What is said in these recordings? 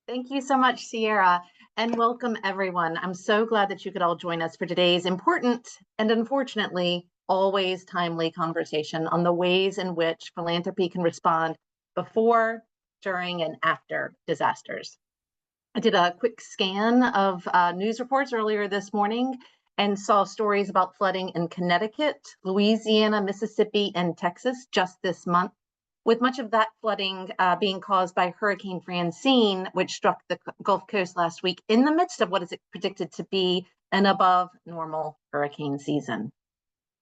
Thank you so much, Sierra, and welcome everyone. I'm so glad that you could all join us for today's important and unfortunately always timely conversation on the ways in which philanthropy can respond before, during, and after disasters. I did a quick scan of news reports earlier this morning and saw stories about flooding in Connecticut, Louisiana, Mississippi, and Texas just this month, with much of that flooding being caused by Hurricane Francine, which struck the Gulf Coast last week in the midst of what is predicted to be an above normal hurricane season.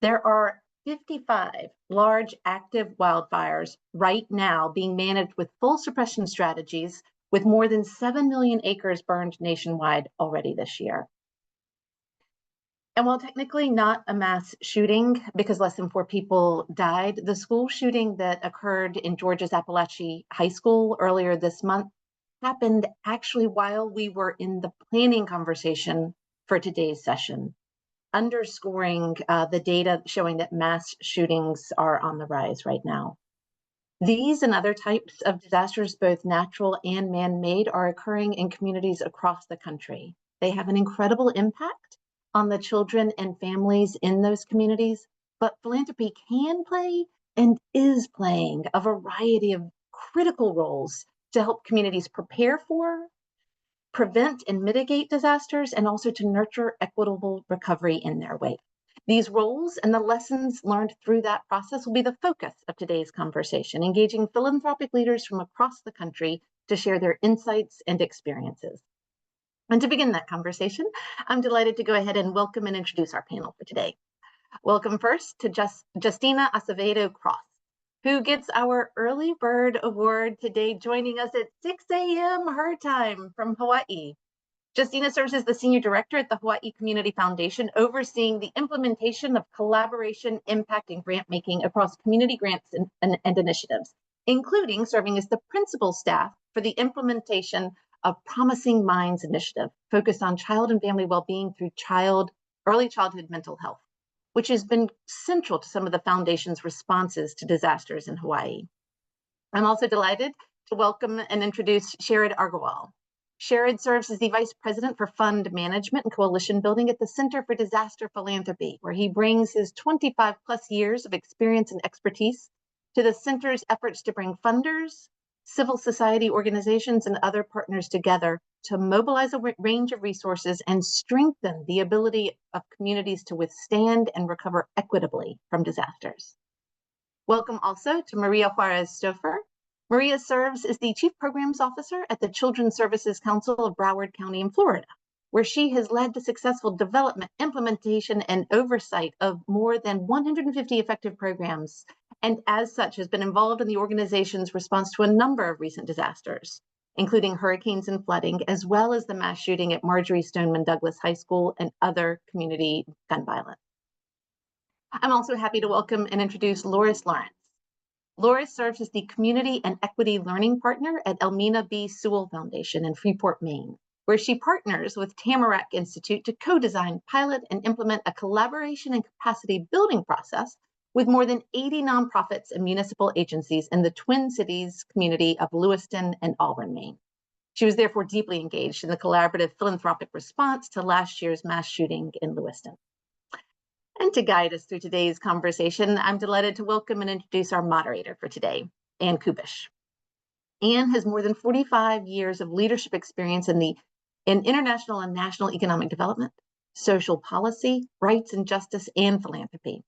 There are 55 large active wildfires right now being managed with full suppression strategies, with more than 7 million acres burned nationwide already this year. And while technically not a mass shooting, because less than 4 people died, the school shooting that occurred in Georgia's Appalachia High School earlier this month happened actually while we were in the planning conversation for today's session, underscoring the data showing that mass shootings are on the rise right now. These and other types of disasters, both natural and man-made, are occurring in communities across the country. They have an incredible impact on the children and families in those communities, but philanthropy can play and is playing a variety of critical roles to help communities prepare for, prevent and mitigate disasters, and also to nurture equitable recovery in their wake. These roles and the lessons learned through that process will be the focus of today's conversation, engaging philanthropic leaders from across the country to share their insights and experiences. And to begin that conversation, I'm delighted to go ahead and welcome and introduce our panel for today. Welcome first to Justina Acevedo Cross, who gets our Early Bird Award today, joining us at 6 a.m. her time from Hawaii. Justina serves as the Senior Director at the Hawaii Community Foundation, overseeing the implementation of collaboration, impact, and grant making across community grants and initiatives, including serving as the principal staff for the implementation of Promising Minds initiative, focused on child and family well-being through early childhood mental health, which has been central to some of the foundation's responses to disasters in Hawaii. I'm also delighted to welcome and introduce Sherrod Argawal. Sherrod serves as the Vice President for Fund Management and Coalition Building at the Center for Disaster Philanthropy, where he brings his 25 plus years of experience and expertise to the center's efforts to bring funders, civil society organizations, and other partners together to mobilize a range of resources and strengthen the ability of communities to withstand and recover equitably from disasters. Welcome also to Maria Juarez Stouffer. Maria serves as the Chief Programs Officer at the Children's Services Council of Broward County in Florida, where she has led the successful development, implementation, and oversight of more than 150 effective programs, and as such has been involved in the organization's response to a number of recent disasters, including hurricanes and flooding, as well as the mass shooting at Marjorie Stoneman Douglas High School and other community gun violence. I'm also happy to welcome and introduce Loris Lawrence. Loris serves as the Community and Equity Learning Partner at Elmina B. Sewell Foundation in Freeport, Maine, where she partners with Tamarack Institute to co-design, pilot, and implement a collaboration and capacity building process with more than 80 nonprofits and municipal agencies in the Twin Cities community of Lewiston and Auburn, Maine. She was therefore deeply engaged in the collaborative philanthropic response to last year's mass shooting in Lewiston. And to guide us through today's conversation, I'm delighted to welcome and introduce our moderator for today, Ann Kubish. Ann has more than 45 years of leadership experience in international and national economic development, social policy, rights and justice, and philanthropy.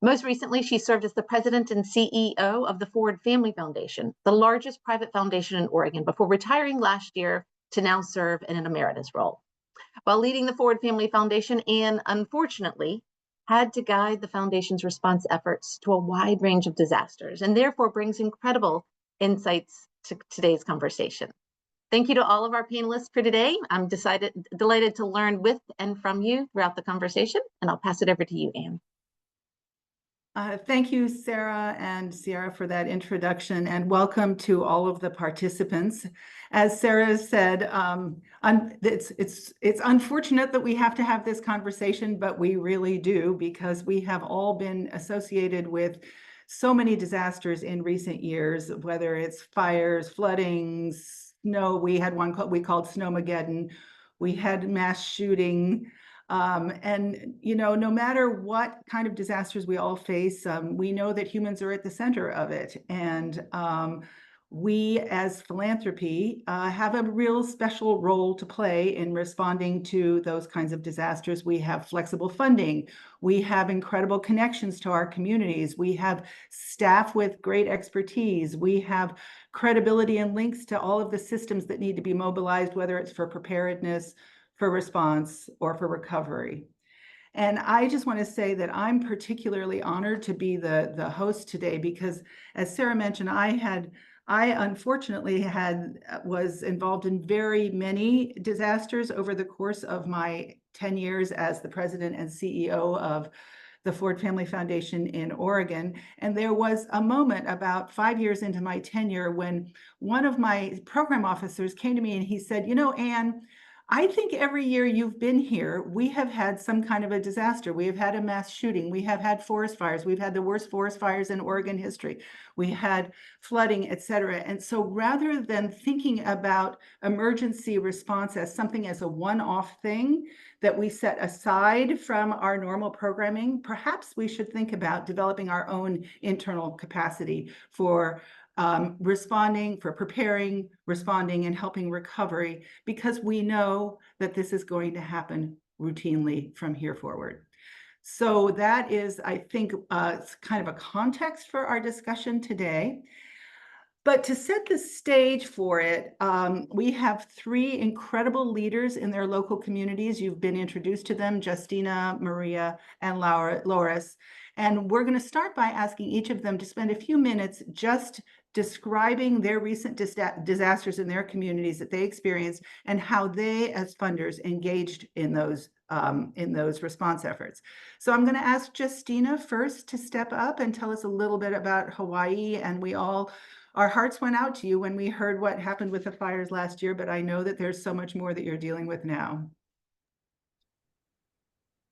Most recently, she served as the president and CEO of the Ford Family Foundation, the largest private foundation in Oregon, before retiring last year to now serve in an emeritus role. While leading the Ford Family Foundation, Ann unfortunately had to guide the foundation's response efforts to a wide range of disasters, and therefore brings incredible insights to today's conversation. Thank you to all of our panelists for today. I'm delighted to learn with and from you throughout the conversation, and I'll pass it over to you, Ann. Thank you, Sarah and Sierra, for that introduction, and welcome to all of the participants. As Sarah said, it's unfortunate that we have to have this conversation, but we really do, because we have all been associated with so many disasters in recent years, whether it's fires, floodings, snow. We had one we called Snowmageddon. We had mass shooting. And, no matter what kind of disasters we all face, we know that humans are at the center of it. And we, as Philanthropy, have a real special role to play in responding to those kinds of disasters. We have flexible funding. We have incredible connections to our communities. We have staff with great expertise. We have credibility and links to all of the systems that need to be mobilized, whether it's for preparedness, for response, or for recovery. And I just want to say that I'm particularly honored to be the host today because, as Sarah mentioned, I unfortunately was involved in very many disasters over the course of my 10 years as the president and CEO of the Ford Family Foundation in Oregon. And there was a moment about 5 years into my tenure when one of my program officers came to me and he said, Anne, I think every year you've been here, we have had some kind of a disaster. We have had a mass shooting. We have had forest fires. We've had the worst forest fires in Oregon history. We had flooding, et cetera. And so rather than thinking about emergency response as something as a one-off thing that we set aside from our normal programming, perhaps we should think about developing our own internal capacity for responding, for preparing, responding, and helping recovery, because we know that this is going to happen routinely from here forward. So that is, I think, kind of a context for our discussion today. But to set the stage for it, we have three incredible leaders in their local communities. You've been introduced to them, Justina, Maria, and Loris. And we're going to start by asking each of them to spend a few minutes just describing their recent disasters in their communities that they experienced and how they, as funders, engaged in those response efforts. So I'm going to ask Justina first to step up and tell us a little bit about Hawaii. And our hearts went out to you when we heard what happened with the fires last year, but I know that there's so much more that you're dealing with now.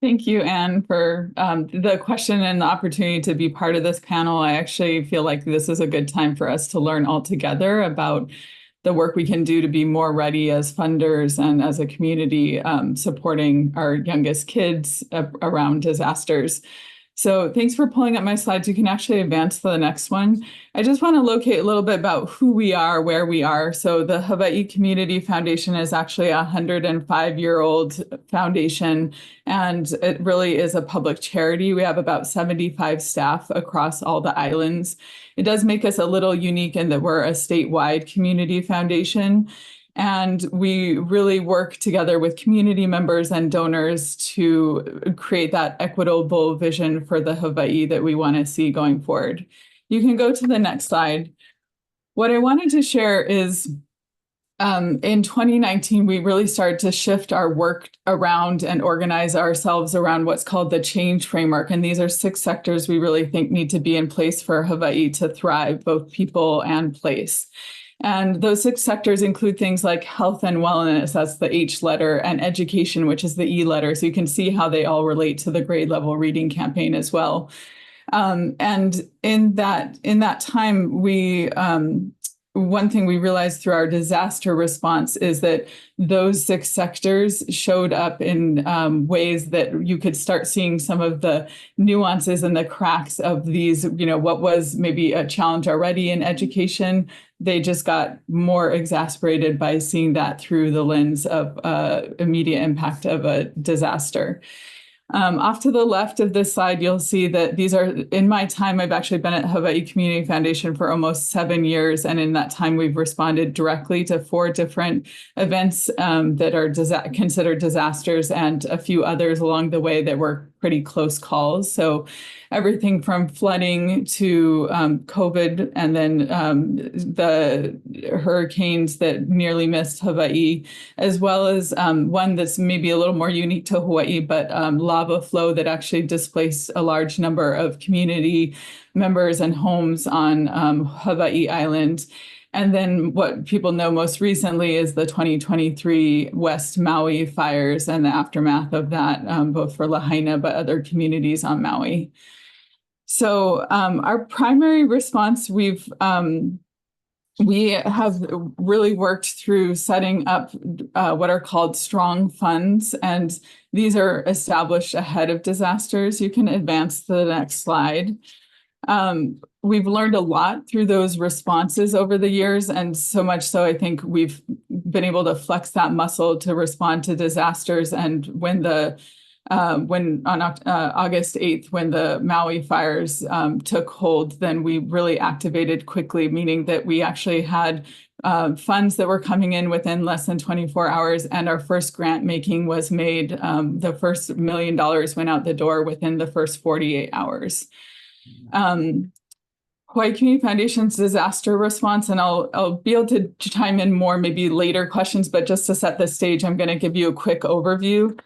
Thank you, Anne, for the question and the opportunity to be part of this panel. I actually feel like this is a good time for us to learn all together about the work we can do to be more ready as funders and as a community supporting our youngest kids around disasters. So thanks for pulling up my slides. You can actually advance to the next one. I just want to locate a little bit about who we are, where we are. So the Hawaii Community Foundation is actually a 105-year-old foundation, and it really is a public charity. We have about 75 staff across all the islands. It does make us a little unique in that we're a statewide community foundation. And we really work together with community members and donors to create that equitable vision for the Hawaii that we want to see going forward. You can go to the next slide. What I wanted to share is in 2019, we really started to shift our work around and organize ourselves around what's called the change framework. And these are 6 sectors we really think need to be in place for Hawaii to thrive, both people and place. And those 6 sectors include things like health and wellness, that's the H letter, and education, which is the E letter. So you can see how they all relate to the grade level reading campaign as well. And in that time, one thing we realized through our disaster response is that those 6 sectors showed up in ways that you could start seeing some of the nuances and the cracks of these, what was maybe a challenge already in education. They just got more exacerbated by seeing that through the lens of immediate impact of a disaster. Off to the left of this slide, you'll see that these are, in my time, I've actually been at Hawaii Community Foundation for almost 7 years. And in that time, we've responded directly to 4 different events that are considered disasters and a few others along the way that were pretty close calls. So everything from flooding to COVID, and then the hurricanes that nearly missed Hawaii, as well as one that's maybe a little more unique to Hawaii, but lava flow that actually displaced a large number of community members and homes on Hawaii Island. And then what people know most recently is the 2023 West Maui fires and the aftermath of that, both for Lahaina, but other communities on Maui. So our primary response, we've we have really worked through setting up what are called strong funds, and these are established ahead of disasters. You can advance to the next slide. We've learned a lot through those responses over the years, and so much so I think we've been able to flex that muscle to respond to disasters. And when on August 8th, when the Maui fires took hold, then we really activated quickly, meaning that we actually had funds that were coming in within less than 24 hours, and our first grant making was made. The first $1 million went out the door within the first 48 hours. Hawaii Community Foundation's disaster response, and I'll be able to chime in more maybe later questions, but just to set the stage, I'm going to give you a quick overview.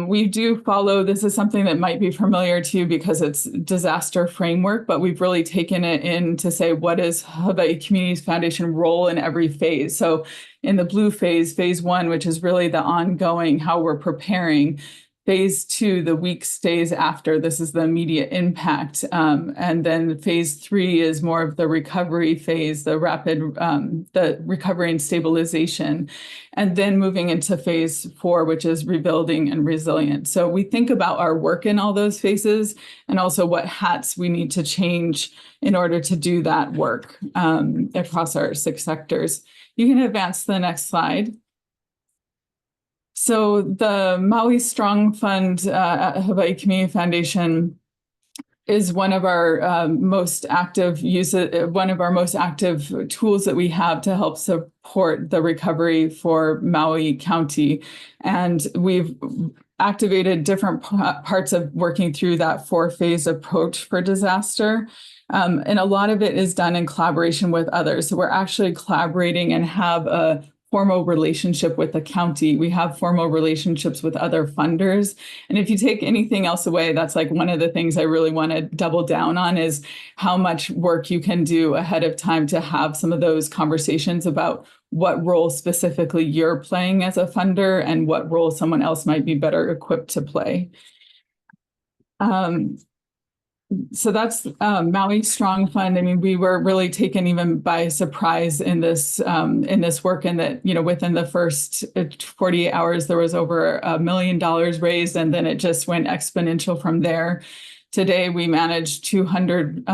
We do follow, this is something that might be familiar to you because it's disaster framework, but we've really taken it in to say, what is Hawaii Community Foundation role in every phase? So in the blue phase, phase 1, which is really the ongoing, how we're preparing. Phase 2, the weeks, days after, this is the immediate impact. And then phase 3 is more of the recovery phase, the rapid, the recovery and stabilization. And then moving into phase 4, which is rebuilding and resilience. So we think about our work in all those phases and also what hats we need to change in order to do that work across our 6 sectors. You can advance to the next slide. So the Maui Strong Fund at Hawaii Community Foundation is one of our most active tools that we have to help support the recovery for Maui County. And we've activated different parts of working through that 4-phase approach for disaster. And a lot of it is done in collaboration with others. So we're actually collaborating and have a formal relationship with the county. We have formal relationships with other funders. And if you take anything else away, that's like one of the things I really want to double down on is how much work you can do ahead of time to have some of those conversations about what role specifically you're playing as a funder and what role someone else might be better equipped to play. So that's Maui Strong Fund. I mean, we were really taken even by surprise in this work, and that, you know, within the first 48 hours, there was over $1 million raised, and then it just went exponential from there. Today, we managed 200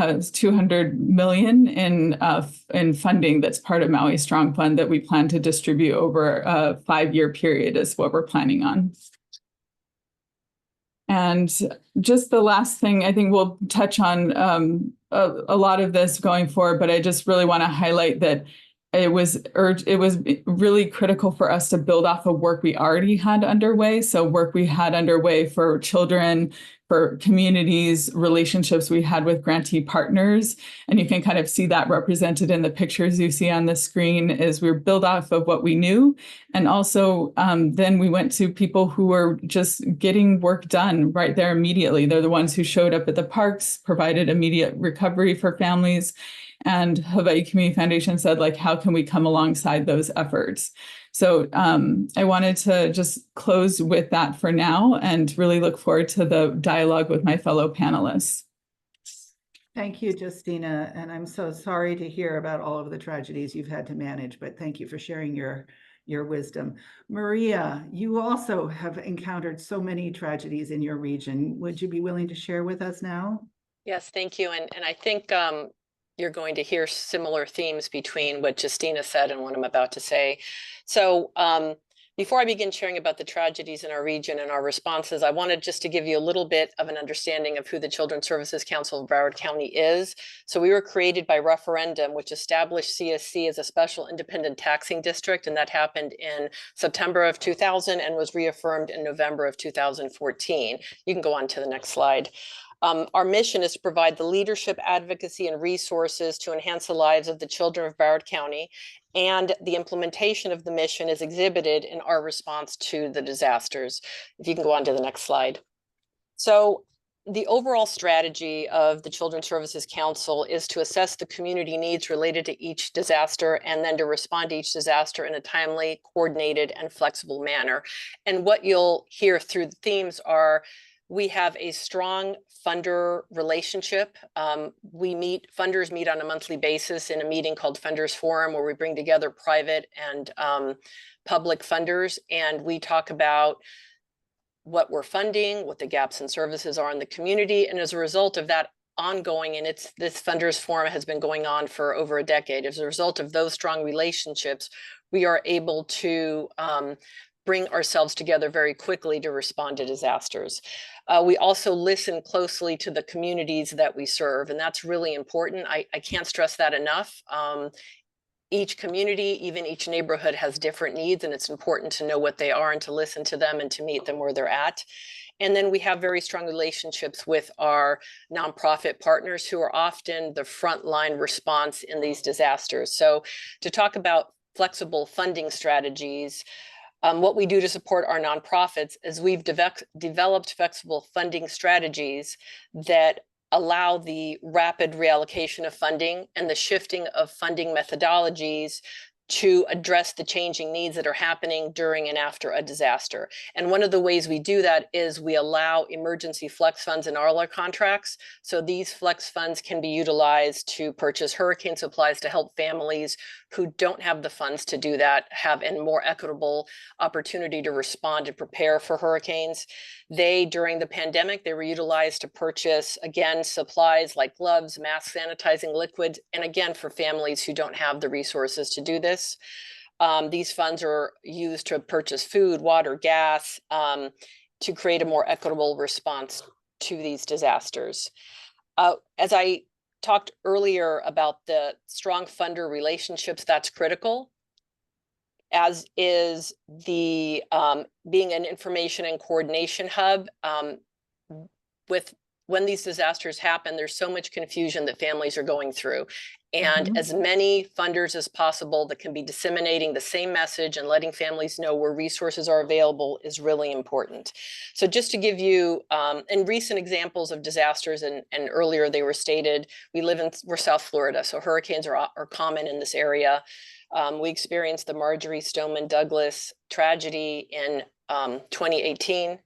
million in funding that's part of Maui Strong Fund that we plan to distribute over a 5-year period is what we're planning on. And just the last thing, I think we'll touch on a lot of this going forward, but I just really want to highlight that it was really critical for us to build off of work we already had underway. So work we had underway for children, for communities, relationships we had with grantee partners. And you can kind of see that represented in the pictures you see on the screen is we're built off of what we knew. And also then we went to people who were just getting work done right there immediately. They're the ones who showed up at the parks, provided immediate recovery for families. And Hawaii Community Foundation said, like, how can we come alongside those efforts? So I wanted to just close with that for now and really look forward to the dialogue with my fellow panelists. Thank you, Justina. And I'm so sorry to hear about all of the tragedies you've had to manage, but thank you for sharing your wisdom. Maria, you also have encountered so many tragedies in your region. Would you be willing to share with us now? Yes, thank you. And I think you're going to hear similar themes between what Justina said and what I'm about to say. So before I begin sharing about the tragedies in our region and our responses, I wanted just to give you a little bit of an understanding of who the Children's Services Council of Broward County is. So we were created by referendum, which established CSC as a special independent taxing district, and that happened in September of 2000 and was reaffirmed in November of 2014. You can go on to the next slide. Our mission is to provide the leadership, advocacy, and resources to enhance the lives of the children of Broward County, and the implementation of the mission is exhibited in our response to the disasters. If you can go on to the next slide. So the overall strategy of the Children's Services Council is to assess the community needs related to each disaster and then to respond to each disaster in a timely, coordinated, and flexible manner. And what you'll hear through the themes are We have a strong funder relationship. Funders meet on a monthly basis in a meeting called Funders Forum, where we bring together private and public funders, and we talk about what we're funding, what the gaps in services are in the community. And as a result of that ongoing, and this Funders Forum has been going on for over a decade, as a result of those strong relationships, we are able to bring ourselves together very quickly to respond to disasters. We also listen closely to the communities that we serve, and that's really important. I can't stress that enough. Each community, even each neighborhood, has different needs, and it's important to know what they are and to listen to them and to meet them where they're at. And then we have very strong relationships with our nonprofit partners, who are often the frontline response in these disasters. So to talk about flexible funding strategies, what we do to support our nonprofits is we've developed flexible funding strategies that allow the rapid reallocation of funding and the shifting of funding methodologies to address the changing needs that are happening during and after a disaster. And one of the ways we do that is we allow emergency flex funds in all our contracts. So these flex funds can be utilized to purchase hurricane supplies to help families who don't have the funds to do that have a more equitable opportunity to respond and prepare for hurricanes. During the pandemic, they were utilized to purchase, again, supplies like gloves, masks, sanitizing liquids, and again, for families who don't have the resources to do this. These funds are used to purchase food, water, gas, to create a more equitable response to these disasters. As I talked earlier about the strong funder relationships, that's critical, as is the being an information and coordination hub. When these disasters happen, there's so much confusion that families are going through. And as many funders as possible that can be disseminating the same message and letting families know where resources are available is really important. So just to give you in recent examples of disasters, and earlier they were stated, we're South Florida, so hurricanes are common in this area. We experienced the Marjorie Stoneman Douglas tragedy in 2018.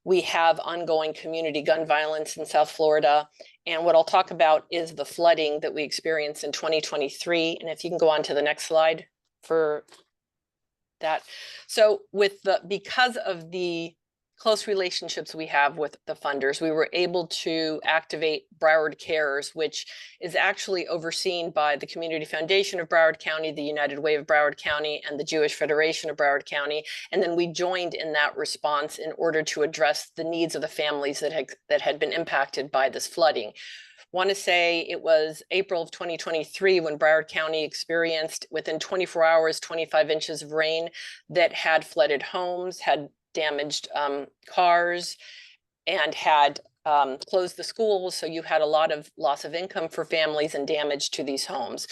We have ongoing community gun violence in South Florida. And what I'll talk about is the flooding that we experienced in 2023. And if you can go on to the next slide for that. So because of the close relationships we have with the funders, we were able to activate Broward Cares, which is actually overseen by the Community Foundation of Broward County, the United Way of Broward County, and the Jewish Federation of Broward County. And then we joined in that response in order to address the needs of the families that had been impacted by this flooding. Want to say it was April of 2023 when Broward County experienced, within 24 hours, 25 inches of rain that had flooded homes, had damaged cars, and had closed the schools. So you had a lot of loss of income for families and damage to these homes.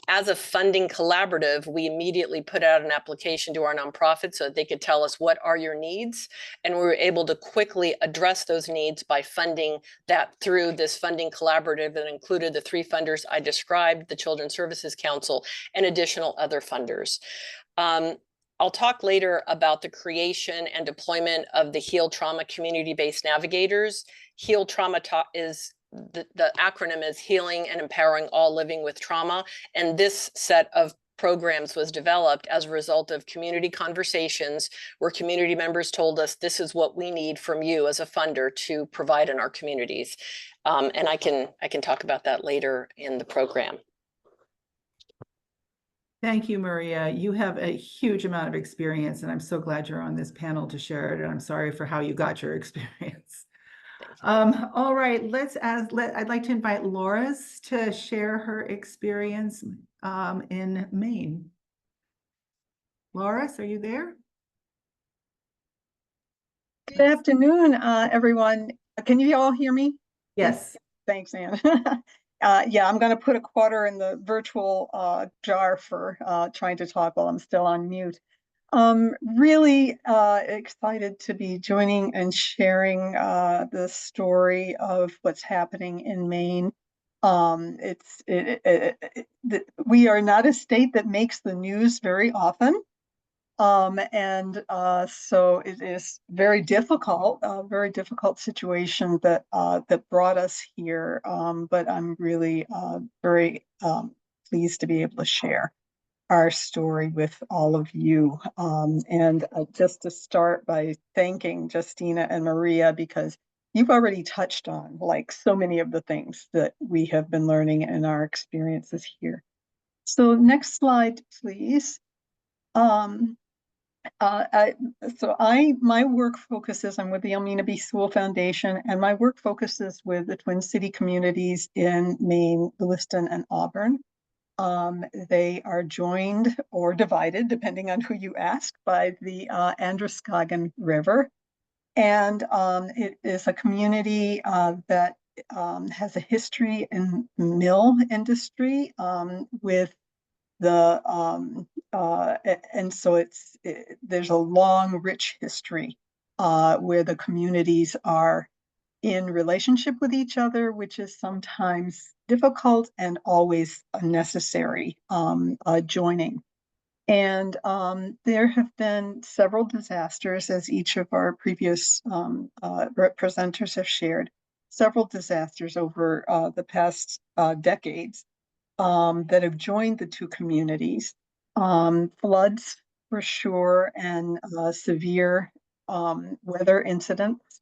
As a funding collaborative, we immediately put out an application to our nonprofit so that they could tell us what are your needs. And we were able to quickly address those needs by funding that through this funding collaborative that included the 3 funders I described, the Children's Services Council, and additional other funders. I'll talk later about the creation and deployment of the Heal Trauma Community-Based Navigators. Heal Trauma is the acronym is Healing and Empowering All Living with Trauma. And this set of programs was developed as a result of community conversations where community members told us, this is what we need from you as a funder to provide in our communities. And I can talk about that later in the program. Thank you, Maria. You have a huge amount of experience, and I'm so glad you're on this panel to share it. And I'm sorry for how you got your experience. All right, I'd like to invite Loris to share her experience in Maine. Loris, are you there? Good afternoon, everyone. Can you all hear me? Yes. Thanks, Anne. Yeah, I'm going to put a quarter in the virtual jar for trying to talk while I'm still on mute. Really excited to be joining and sharing the story of what's happening in Maine. We are not a state that makes the news very often. So it is very difficult, a very difficult situation that that brought us here. But I'm really very pleased to be able to share our story with all of you. And just to start by thanking Justina and Maria, because you've already touched on like so many of the things that we have been learning in our experiences here. So next slide, please. Um, my work focuses, I'm with the Almina B. Sewell Foundation, and my work focuses with the Twin City communities in Maine, Lewiston, and Auburn. They are joined or divided, depending on who you ask, by the Androscoggin River. And it is a community that has a history in mill industry with the and so there's a long, rich history where the communities are in relationship with each other, which is sometimes difficult and always necessary joining. And there have been several disasters, as each of our previous presenters have shared, several disasters over the past decades that have joined the two communities. Floods, for sure, and severe weather incidents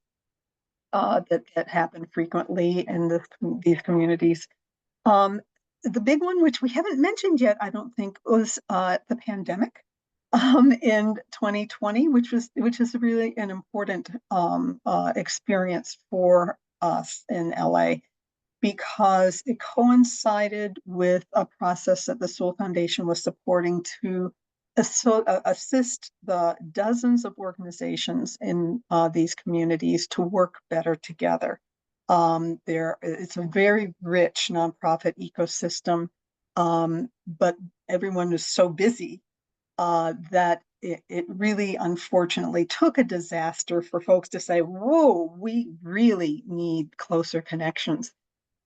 that happen frequently in these communities. The big one, which we haven't mentioned yet, I don't think, was the pandemic in 2020, which is really an important experience for us in LA, because it coincided with a process that the Sewell Foundation was supporting to assist the dozens of organizations in these communities to work better together. It's a very rich nonprofit ecosystem, but everyone was so busy that it really unfortunately took a disaster for folks to say, whoa, we really need closer connections.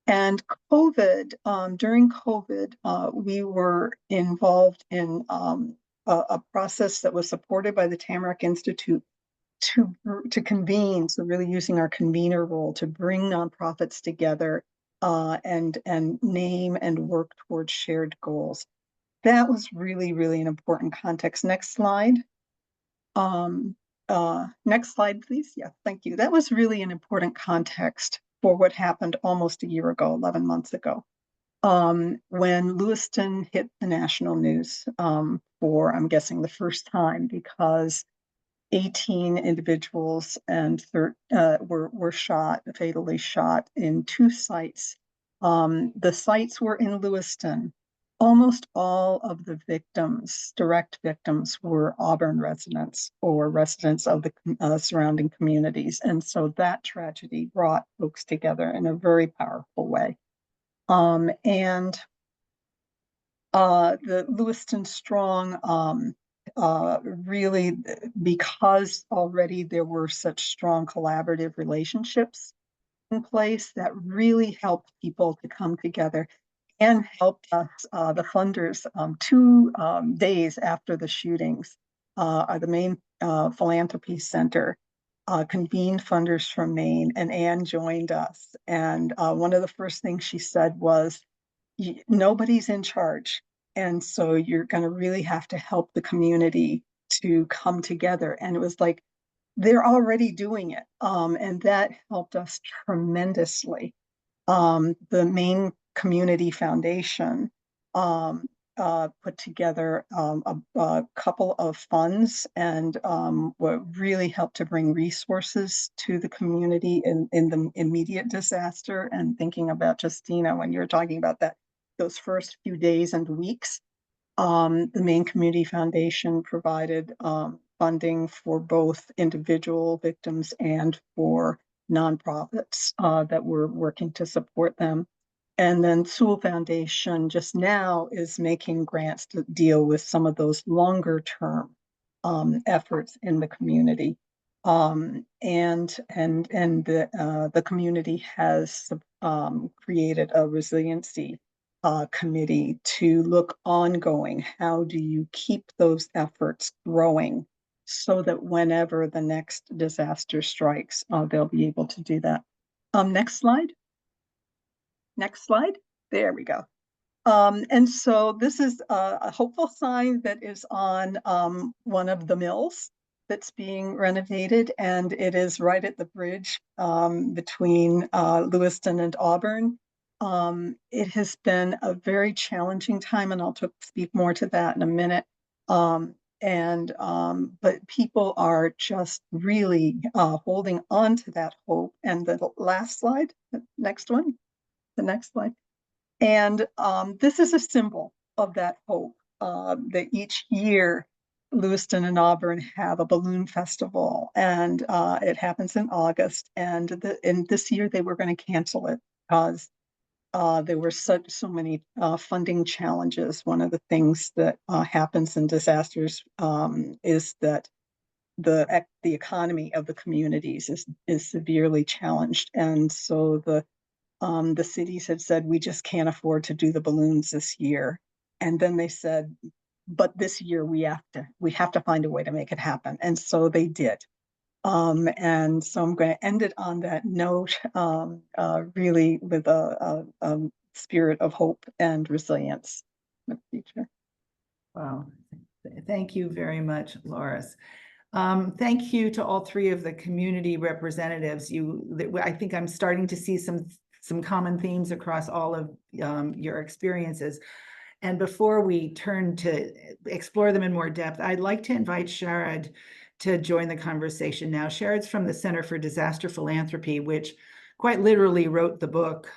And during COVID, we were involved in a process that was supported by the Tamarack Institute to convene, so really using our convener role to bring nonprofits together and name and work towards shared goals. That was really, really an important context. Next slide. Next slide, please. Yeah, thank you. That was really an important context for what happened almost a year ago, 11 months ago, when Lewiston hit the national news for, I'm guessing, the first time, because 18 individuals and were shot, fatally shot in two sites. The sites were in Lewiston. Almost all of the victims, direct victims, were Auburn residents or residents of the surrounding communities. And so that tragedy brought folks together in a very powerful way. And the Lewiston Strong really, because already there were such strong collaborative relationships in place, that really helped people to come together and helped us, the funders, 2 days after the shootings. The Maine Philanthropy Center convened funders from Maine, and Anne joined us. And one of the first things she said was, nobody's in charge. And so you're going to really have to help the community to come together. And it was like, they're already doing it. And that helped us tremendously. The Maine Community Foundation put together a couple of funds and what really helped to bring resources to the community in the immediate disaster. And thinking about Justina, when you were talking about those first few days and weeks, the Maine Community Foundation provided funding for both individual victims and for nonprofits that were working to support them. And then Sewell Foundation just now is making grants to deal with some of those longer term efforts in the community. And the community has created a resiliency committee to look ongoing. How do you keep those efforts growing so that whenever the next disaster strikes, they'll be able to do that. Next slide. Next slide. There we go. And so this is a hopeful sign that is on one of the mills that's being renovated, and it is right at the bridge between Lewiston and Auburn. It has been a very challenging time, and I'll speak more to that in a minute. But people are just really holding on to that hope. And the last slide, the next one, the next slide. And this is a symbol of that hope, that each year Lewiston and Auburn have a balloon festival, and it happens in August. And this year they were going to cancel it because there were so many funding challenges. One of the things that happens in disasters is that the economy of the communities is severely challenged, and so the cities had said, we just can't afford to do the balloons this year. And then they said, but this year we have to find a way to make it happen. And so they did. And so I'm going to end it on that note, really with a spirit of hope and resilience in the future. Wow. Thank you very much, Loris. Thank you to all three of the community representatives. I think I'm starting to see some common themes across all of your experiences. And before we turn to explore them in more depth, I'd like to invite Sharad to join the conversation now. Sharad's from the Center for Disaster Philanthropy, which quite literally wrote the book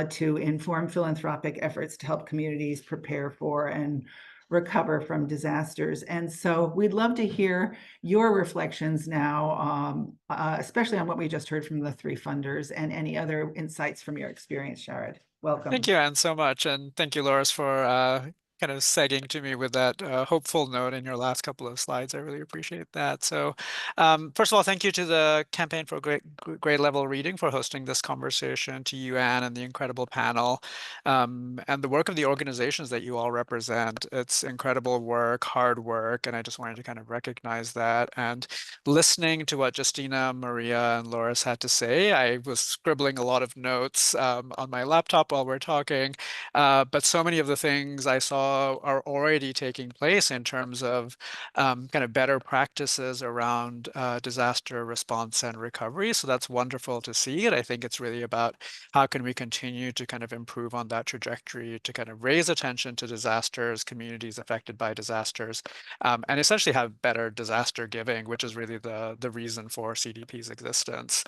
to inform philanthropic efforts to help communities prepare for and recover from disasters. And so we'd love to hear your reflections now, especially on what we just heard from the three funders, and any other insights from your experience, Sharad. Welcome. Thank you, Anne, so much. And thank you, Loris, for kind of segging to me with that hopeful note in your last couple of slides. I really appreciate that. So first of all, thank you to the Campaign for Grade Level Reading for hosting this conversation, to you, Anne, and the incredible panel, and the work of the organizations that you all represent. It's incredible work, hard work, and I just wanted to kind of recognize that. And listening to what Justina, Maria, and Loris had to say, I was scribbling a lot of notes on my laptop while we're talking, but so many of the things I saw are already taking place in terms of kind of better practices around disaster response and recovery. So that's wonderful to see. And I think it's really about how can we continue to kind of improve on that trajectory to kind of raise attention to disasters, communities affected by disasters, and essentially have better disaster giving, which is really the reason for CDP's existence.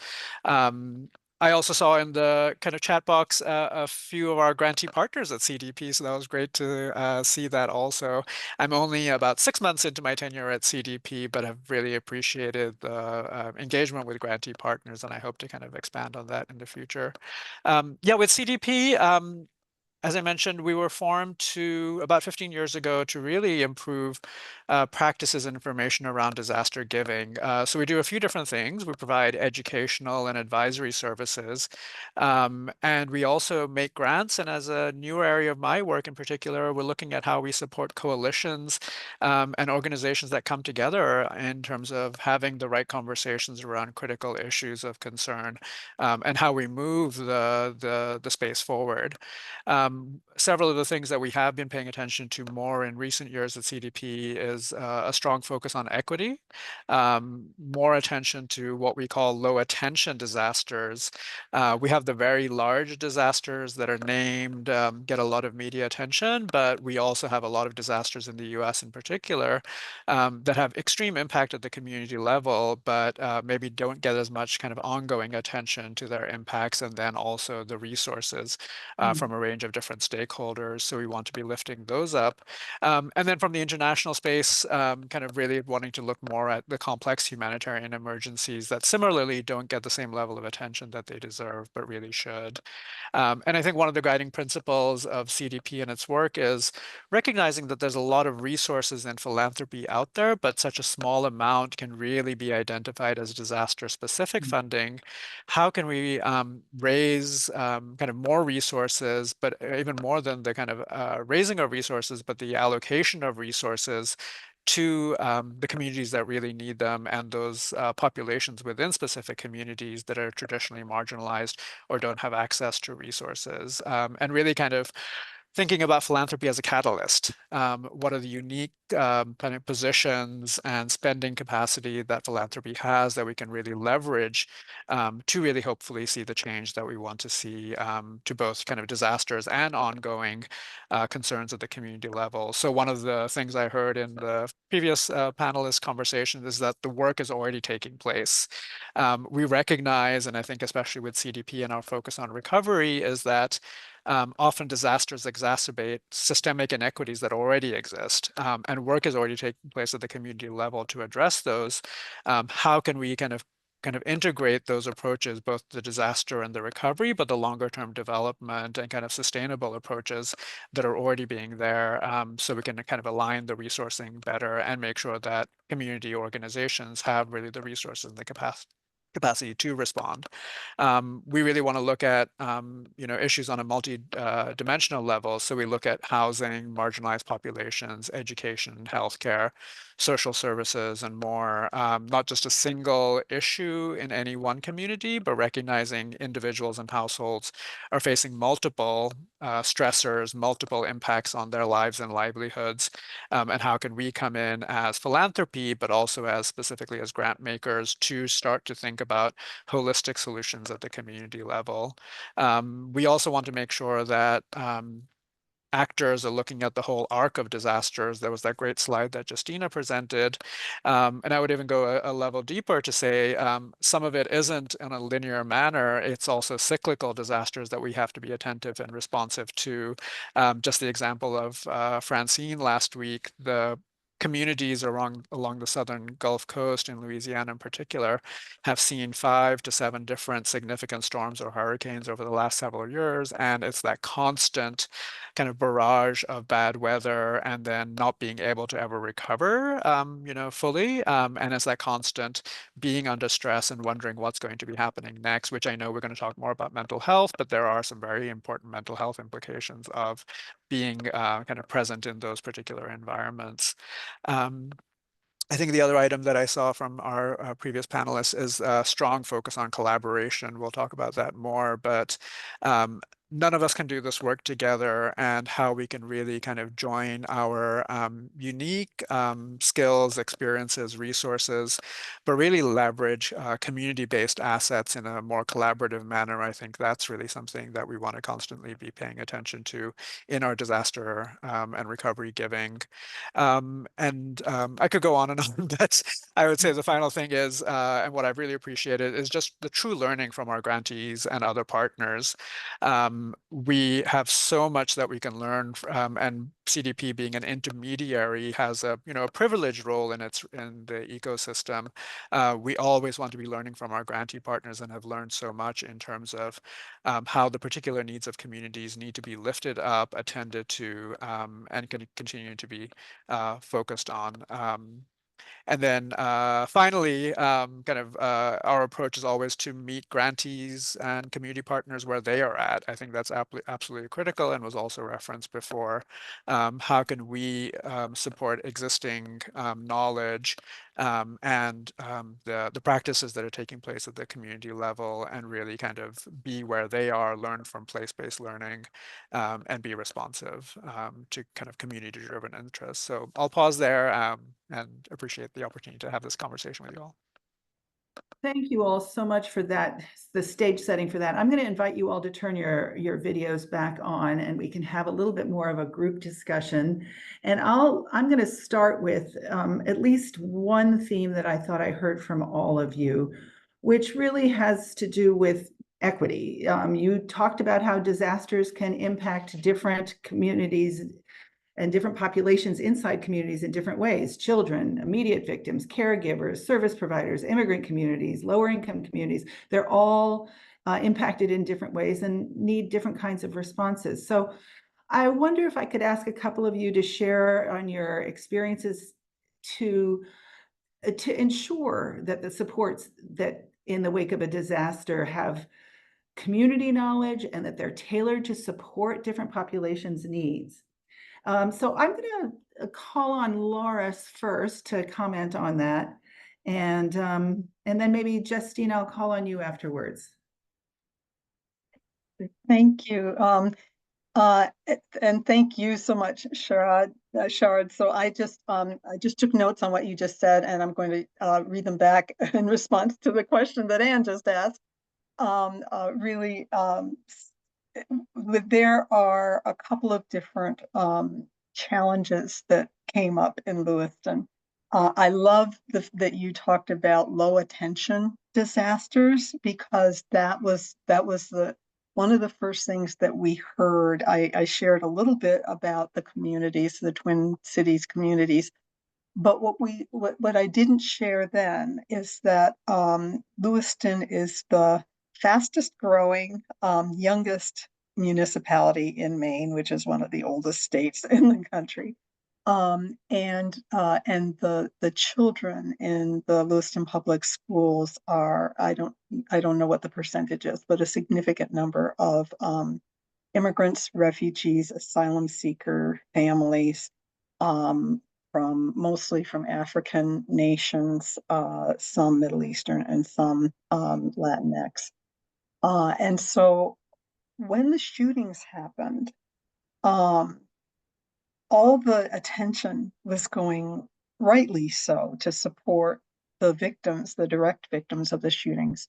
I also saw in the kind of chat box a few of our grantee partners at CDP, so that was great to see that also. I'm only about 6 months into my tenure at CDP, but have really appreciated the engagement with grantee partners, and I hope to kind of expand on that in the future. Yeah, with CDP, as I mentioned, we were formed about 15 years ago to really improve practices and information around disaster giving. So we do a few different things. We provide educational and advisory services, and we also make grants. And as a newer area of my work in particular, we're looking at how we support coalitions and organizations that come together in terms of having the right conversations around critical issues of concern, and how we move the space forward. Several of the things that we have been paying attention to more in recent years at CDP is a strong focus on equity, more attention to what we call low attention disasters. We have the very large disasters that are named, get a lot of media attention, but we also have a lot of disasters in the US in particular that have extreme impact at the community level, but maybe don't get as much kind of ongoing attention to their impacts, and then also the resources from a range of different stakeholders. So we want to be lifting those up. And then from the international space, kind of really wanting to look more at the complex humanitarian emergencies that similarly don't get the same level of attention that they deserve, but really should. And I think one of the guiding principles of CDP and its work is recognizing that there's a lot of resources in philanthropy out there, but such a small amount can really be identified as disaster-specific funding. How can we raise kind of more resources, but even more than the kind of raising of resources, but the allocation of resources to the communities that really need them, and those populations within specific communities that are traditionally marginalized or don't have access to resources, and really kind of thinking about philanthropy as a catalyst. What are the unique kind of positions and spending capacity that philanthropy has that we can really leverage to really hopefully see the change that we want to see to both kind of disasters and ongoing concerns at the community level. So one of the things I heard in the previous panelist conversation is that the work is already taking place. We recognize, and I think especially with CDP and our focus on recovery, is that often disasters exacerbate systemic inequities that already exist, and work is already taking place at the community level to address those. How can we kind of integrate those approaches, both the disaster and the recovery, but the longer term development and kind of sustainable approaches that are already being there, so we can kind of align the resourcing better and make sure that community organizations have really the resources and the capacity to respond. We really want to look at issues on a multi-dimensional level. So we look at housing, marginalized populations, education, healthcare, social services, and more. Not just a single issue in any one community, but recognizing individuals and households are facing multiple stressors, multiple impacts on their lives and livelihoods, and how can we come in as philanthropy, but also as specifically as grant makers, to start to think about holistic solutions at the community level. We also want to make sure that actors are looking at the whole arc of disasters. There was that great slide that Justina presented. And I would even go a level deeper to say some of it isn't in a linear manner. It's also cyclical disasters that we have to be attentive and responsive to. Just the example of Francine last week, the communities along the southern Gulf Coast in Louisiana in particular have seen 5 to 7 different significant storms or hurricanes over the last several years. And it's that constant kind of barrage of bad weather and then not being able to ever recover, fully. And it's that constant being under stress and wondering what's going to be happening next, which I know we're going to talk more about mental health, but there are some very important mental health implications of being kind of present in those particular environments. I think the other item that I saw from our previous panelists is a strong focus on collaboration. We'll talk about that more, but none of us can do this work together, and how we can really kind of join our unique skills, experiences, resources, but really leverage community-based assets in a more collaborative manner. I think that's really something that we want to constantly be paying attention to in our disaster and recovery giving. I could go on and on, but I would say the final thing is, and what I've really appreciated, is just the true learning from our grantees and other partners. We have so much that we can learn, and CDP, being an intermediary, has a privileged role in the ecosystem. We always want to be learning from our grantee partners, and have learned so much in terms of how the particular needs of communities need to be lifted up, attended to, and can continue to be focused on. And then finally, our approach is always to meet grantees and community partners where they are at. I think that's absolutely critical, and was also referenced before. How can we support existing knowledge and the practices that are taking place at the community level, and really kind of be where they are, learn from place-based learning, and be responsive to kind of community-driven interests. So I'll pause there and appreciate the opportunity to have this conversation with you all. Thank you all so much for that, the stage setting for that. I'm going to invite you all to turn your videos back on, and we can have a little bit more of a group discussion. And I'm going to start with at least one theme that I thought I heard from all of you, which really has to do with equity. You talked about how disasters can impact different communities and different populations inside communities in different ways: children, immediate victims, caregivers, service providers, immigrant communities, lower income communities. They're all impacted in different ways and need different kinds of responses. So I wonder if I could ask a couple of you to share on your experiences to ensure that the supports that in the wake of a disaster have community knowledge, and that they're tailored to support different populations' needs. So I'm going to call on Loris first to comment on that. And then maybe Justine, I'll call on you afterwards. Thank you. And thank you so much, Sharad. So I just took notes on what you just said, and I'm going to read them back in response to the question that Anne just asked. There are a couple of different challenges that came up in Lewiston. I love that you talked about low attention disasters, because that was one of the first things that we heard. I shared a little bit about the communities, the Twin Cities communities, but what I didn't share then is that Lewiston is the fastest growing, youngest municipality in Maine, which is one of the oldest states in the country. And the children in the Lewiston public schools are, I don't know what the percentage is, but a significant number of immigrants, refugees, asylum seeker families, mostly from African nations, some Middle Eastern, and some Latinx. And so when the shootings happened, all the attention was going, rightly so, to support the victims, the direct victims of the shootings.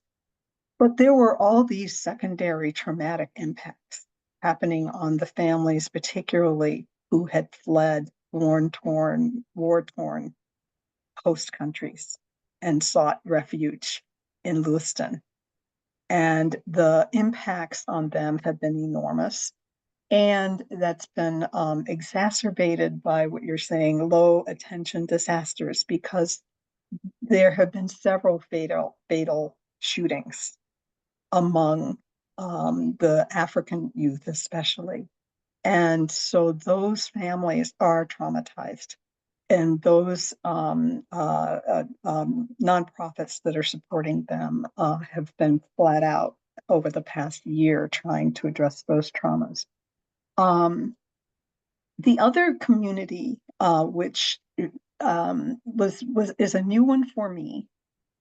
But there were all these secondary traumatic impacts happening on the families, particularly who had fled war-torn coast countries and sought refuge in Lewiston. And the impacts on them have been enormous. And that's been exacerbated by what you're saying, low attention disasters, because there have been several fatal shootings among the African youth, especially. And so those families are traumatized. And those nonprofits that are supporting them have been flat out over the past year trying to address those traumas. The other community, which is a new one for me,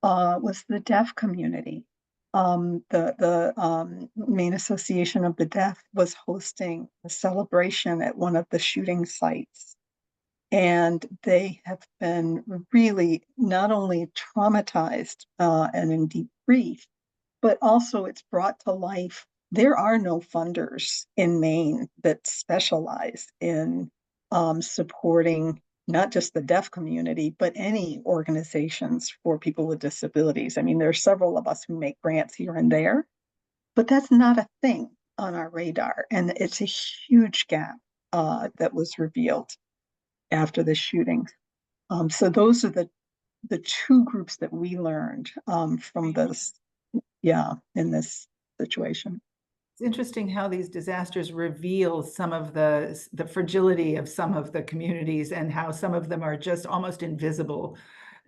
was the deaf community. The Maine Association of the Deaf was hosting a celebration at one of the shooting sites, and they have been really not only traumatized and in deep grief, but also it's brought to life. There are no funders in Maine that specialize in supporting not just the deaf community, but any organizations for people with disabilities. I mean, there are several of us who make grants here and there, but that's not a thing on our radar. And it's a huge gap that was revealed after the shootings. So those are the two groups that we learned from this, in this situation. It's interesting how these disasters reveal some of the fragility of some of the communities, and how some of them are just almost invisible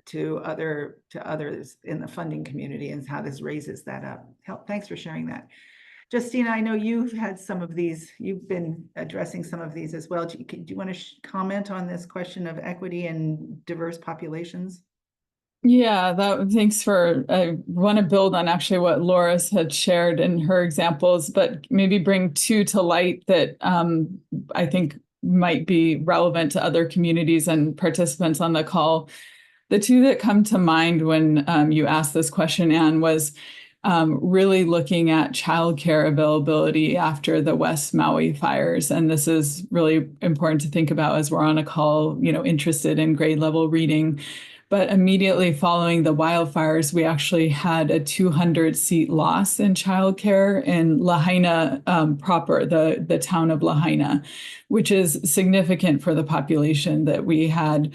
to others in the funding community, and how this raises that up. Thanks for sharing that. Justina, I know you've had some of these, you've been addressing some of these as well. Do you want to comment on this question of equity and diverse populations? Yeah, thanks I want to build on actually what Loris had shared in her examples, but maybe bring two to light that I think might be relevant to other communities and participants on the call. The two that come to mind when you asked this question, Anne, was really looking at childcare availability after the West Maui fires. And this is really important to think about as we're on a call, interested in grade level reading. But immediately following the wildfires, we actually had a 200-seat loss in childcare in Lahaina proper, the town of Lahaina, which is significant for the population that we had.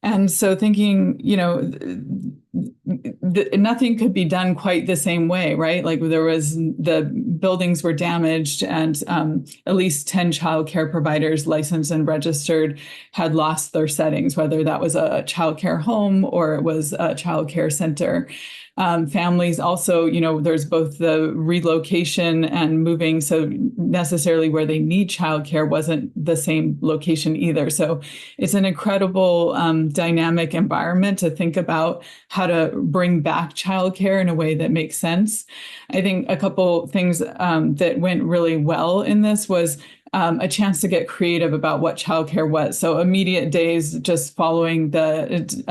And so thinking, nothing could be done quite the same way, right? Like the buildings were damaged, and at least 10 childcare providers licensed and registered had lost their settings, whether that was a childcare home or it was a childcare center. families also, there's both the relocation and moving. So necessarily where they need childcare wasn't the same location either. So it's an incredible dynamic environment to think about how to bring back childcare in a way that makes sense. I think a couple things that went really well in this was a chance to get creative about what childcare was. So immediate days just following the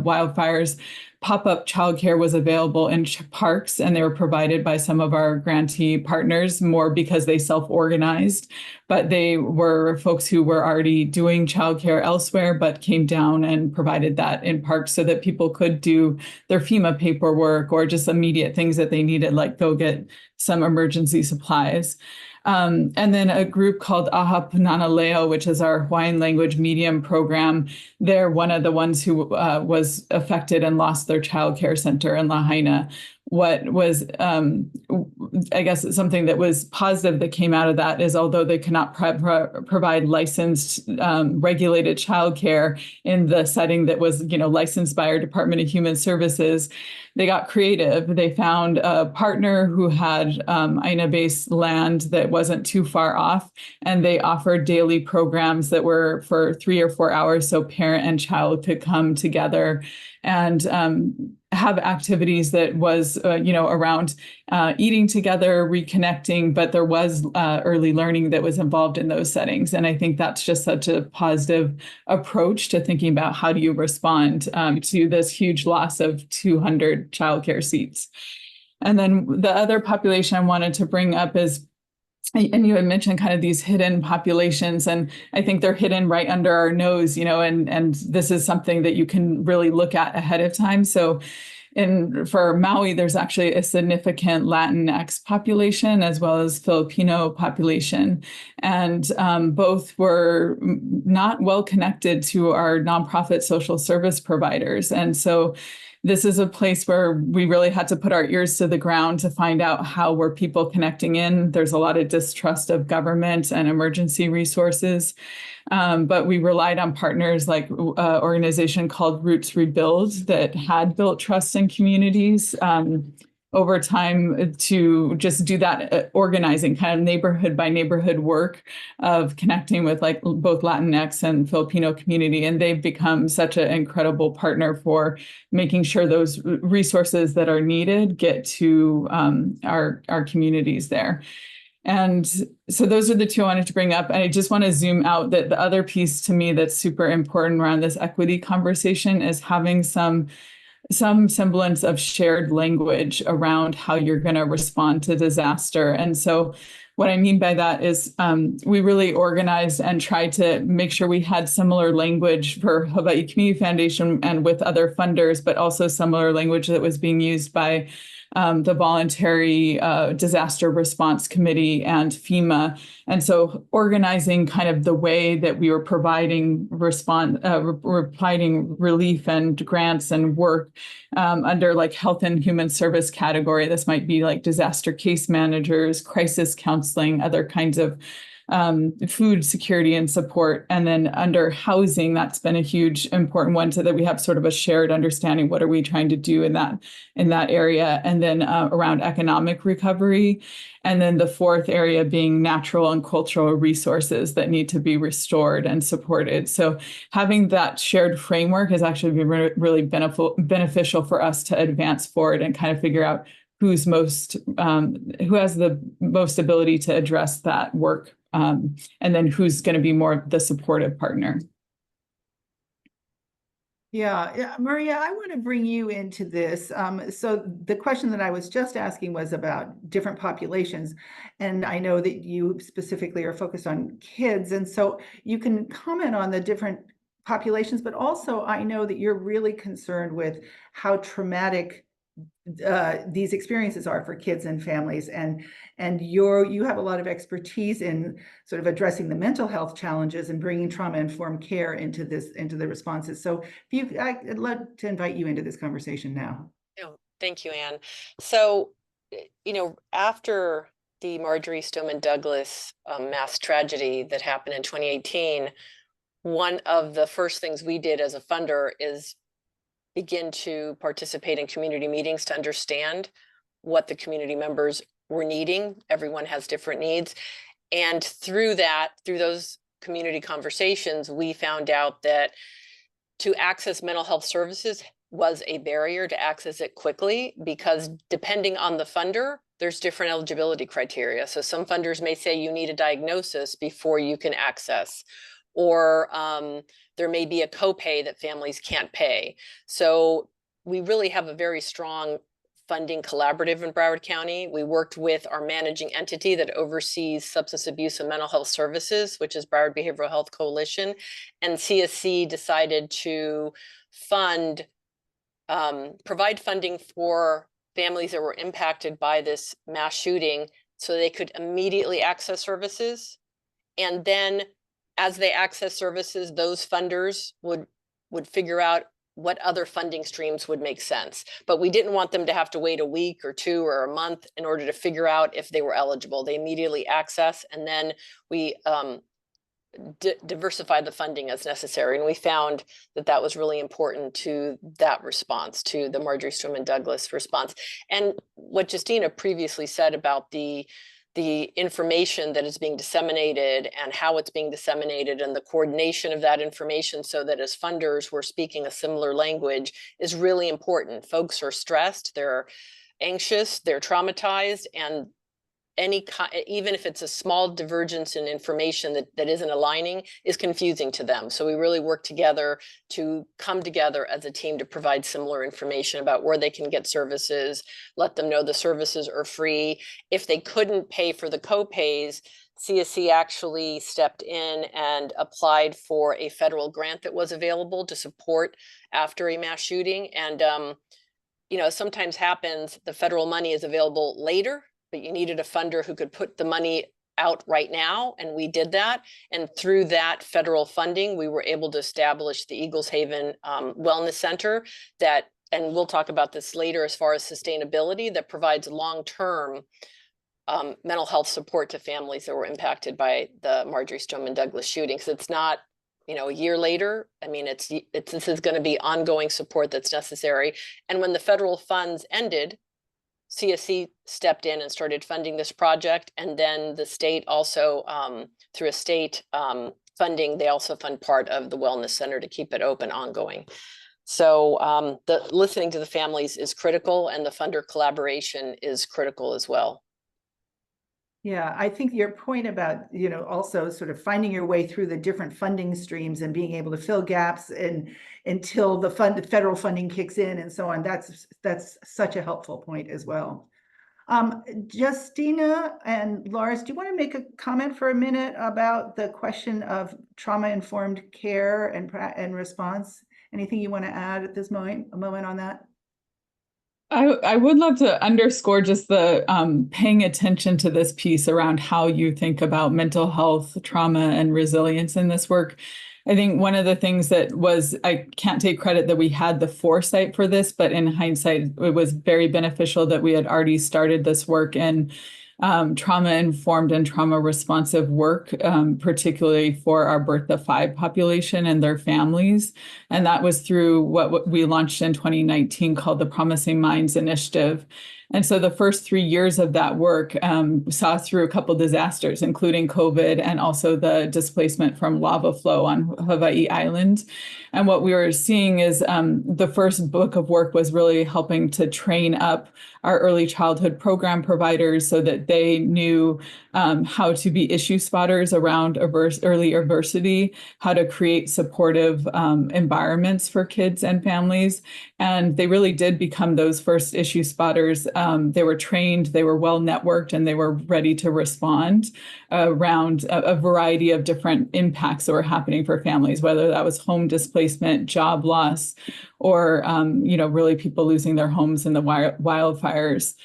wildfires, pop-up childcare was available in parks, and they were provided by some of our grantee partners more because they self-organized, but they were folks who were already doing childcare elsewhere, but came down and provided that in parks so that people could do their FEMA paperwork or just immediate things that they needed, like go get some emergency supplies. And then a group called Aha Punana Leo, which is our Hawaiian language medium program. They're one of the ones who was affected and lost their childcare center in Lahaina. What was, I guess, something that was positive that came out of that is, although they cannot provide licensed, regulated childcare in the setting that was, licensed by our Department of Human Services, they got creative. They found a partner who had Aina-based land that wasn't too far off, and they offered daily programs that were for 3 or 4 hours, so parent and child could come together and have activities that was, around eating together, reconnecting, but there was early learning that was involved in those settings. And I think that's just such a positive approach to thinking about how do you respond to this huge loss of 200 childcare seats. And then the other population I wanted to bring up is, and you had mentioned kind of these hidden populations, and I think they're hidden right under our nose, and this is something that you can really look at ahead of time. So for Maui, there's actually a significant Latinx population as well as Filipino population. And both were not well connected to our nonprofit social service providers. And so this is a place where we really had to put our ears to the ground to find out how were people connecting in. There's a lot of distrust of government and emergency resources. But we relied on partners like an organization called Roots Rebuild that had built trust in communities over time to just do that organizing kind of neighborhood by neighborhood work of connecting with like both Latinx and Filipino community. And they've become such an incredible partner for making sure those resources that are needed get to our communities there. And so those are the two I wanted to bring up. And I just want to zoom out that the other piece to me that's super important around this equity conversation is having some semblance of shared language around how you're going to respond to disaster. And so what I mean by that is we really organized and tried to make sure we had similar language for Hawaii Community Foundation and with other funders, but also similar language that was being used by the Voluntary Disaster Response Committee and FEMA. And so organizing kind of the way that we were providing relief and grants and work under like health and human service category. This might be like disaster case managers, crisis counseling, other kinds of food security and support. And then under housing, that's been a huge important one, so that we have sort of a shared understanding. What are we trying to do in that area? And then around economic recovery. And then the fourth area being natural and cultural resources that need to be restored and supported. So having that shared framework has actually been really beneficial for us to advance forward and kind of figure out who has the most ability to address that work. And then who's going to be more the supportive partner. Yeah, Maria, I want to bring you into this. So the question that I was just asking was about different populations. And I know that you specifically are focused on kids. And so you can comment on the different populations, but also I know that you're really concerned with how traumatic these experiences are for kids and families, and you have a lot of expertise in sort of addressing the mental health challenges and bringing trauma-informed care into the responses. So I'd love to invite you into this conversation now. Oh, thank you, Anne. So, after the Marjory Stoneman Douglas mass tragedy that happened in 2018, one of the first things we did as a funder is begin to participate in community meetings to understand what the community members were needing. Everyone has different needs. And through those community conversations, we found out that to access mental health services was a barrier to access it quickly, because depending on the funder, there's different eligibility criteria. So some funders may say you need a diagnosis before you can access, or there may be a copay that families can't pay. So we really have a very strong funding collaborative in Broward County. We worked with our managing entity that oversees substance abuse and mental health services, which is Broward Behavioral Health Coalition, and CSC decided to provide funding for families that were impacted by this mass shooting so they could immediately access services. And then as they access services, those funders would figure out what other funding streams would make sense. But we didn't want them to have to wait a week or two or a month in order to figure out if they were eligible. They immediately access, and then we diversify the funding as necessary. And we found that that was really important to that response, to the Marjory Stoneman Douglas response. And what Justina previously said about the information that is being disseminated and how it's being disseminated and the coordination of that information so that as funders we're speaking a similar language is really important. Folks are stressed, they're anxious, they're traumatized, and even if it's a small divergence in information that isn't aligning is confusing to them. So we really work together to come together as a team to provide similar information about where they can get services, let them know the services are free. If they couldn't pay for the co-pays, CSC actually stepped in and applied for a federal grant that was available to support after a mass shooting. And, sometimes happens, the federal money is available later, but you needed a funder who could put the money out right now, and we did that. And through that federal funding, we were able to establish the Eagles Haven Wellness Center and we'll talk about this later as far as sustainability, that provides long-term mental health support to families that were impacted by the Marjory Stoneman Douglas shootings. It's not, a year later. I mean, this is going to be ongoing support that's necessary. And when the federal funds ended, CSC stepped in and started funding this project. And then the state also, through a state funding, they also fund part of the wellness center to keep it open ongoing. So the listening to the families is critical, and the funder collaboration is critical as well. Yeah, I think your point about, also sort of finding your way through the different funding streams and being able to fill gaps until the federal funding kicks in and so on, that's such a helpful point as well. Justina and Lars, do you want to make a comment for a minute about the question of trauma-informed care and response? Anything you want to add at this moment on that? I would love to underscore just the paying attention to this piece around how you think about mental health, trauma, and resilience in this work. I think one of the things I can't take credit that we had the foresight for this, but in hindsight, it was very beneficial that we had already started this work in trauma-informed and trauma-responsive work, particularly for our birth to 5 population and their families. And that was through what we launched in 2019 called the Promising Minds Initiative. And so the first 3 years of that work saw us through a couple of disasters, including COVID and also the displacement from lava flow on Hawaii Island. And what we were seeing is the first book of work was really helping to train up our early childhood program providers so that they knew how to be issue spotters around early adversity, how to create supportive environments for kids and families. And they really did become those first issue spotters. They were trained, they were well networked, and they were ready to respond around a variety of different impacts that were happening for families, whether that was home displacement, job loss, or really people losing their homes in the wildfires.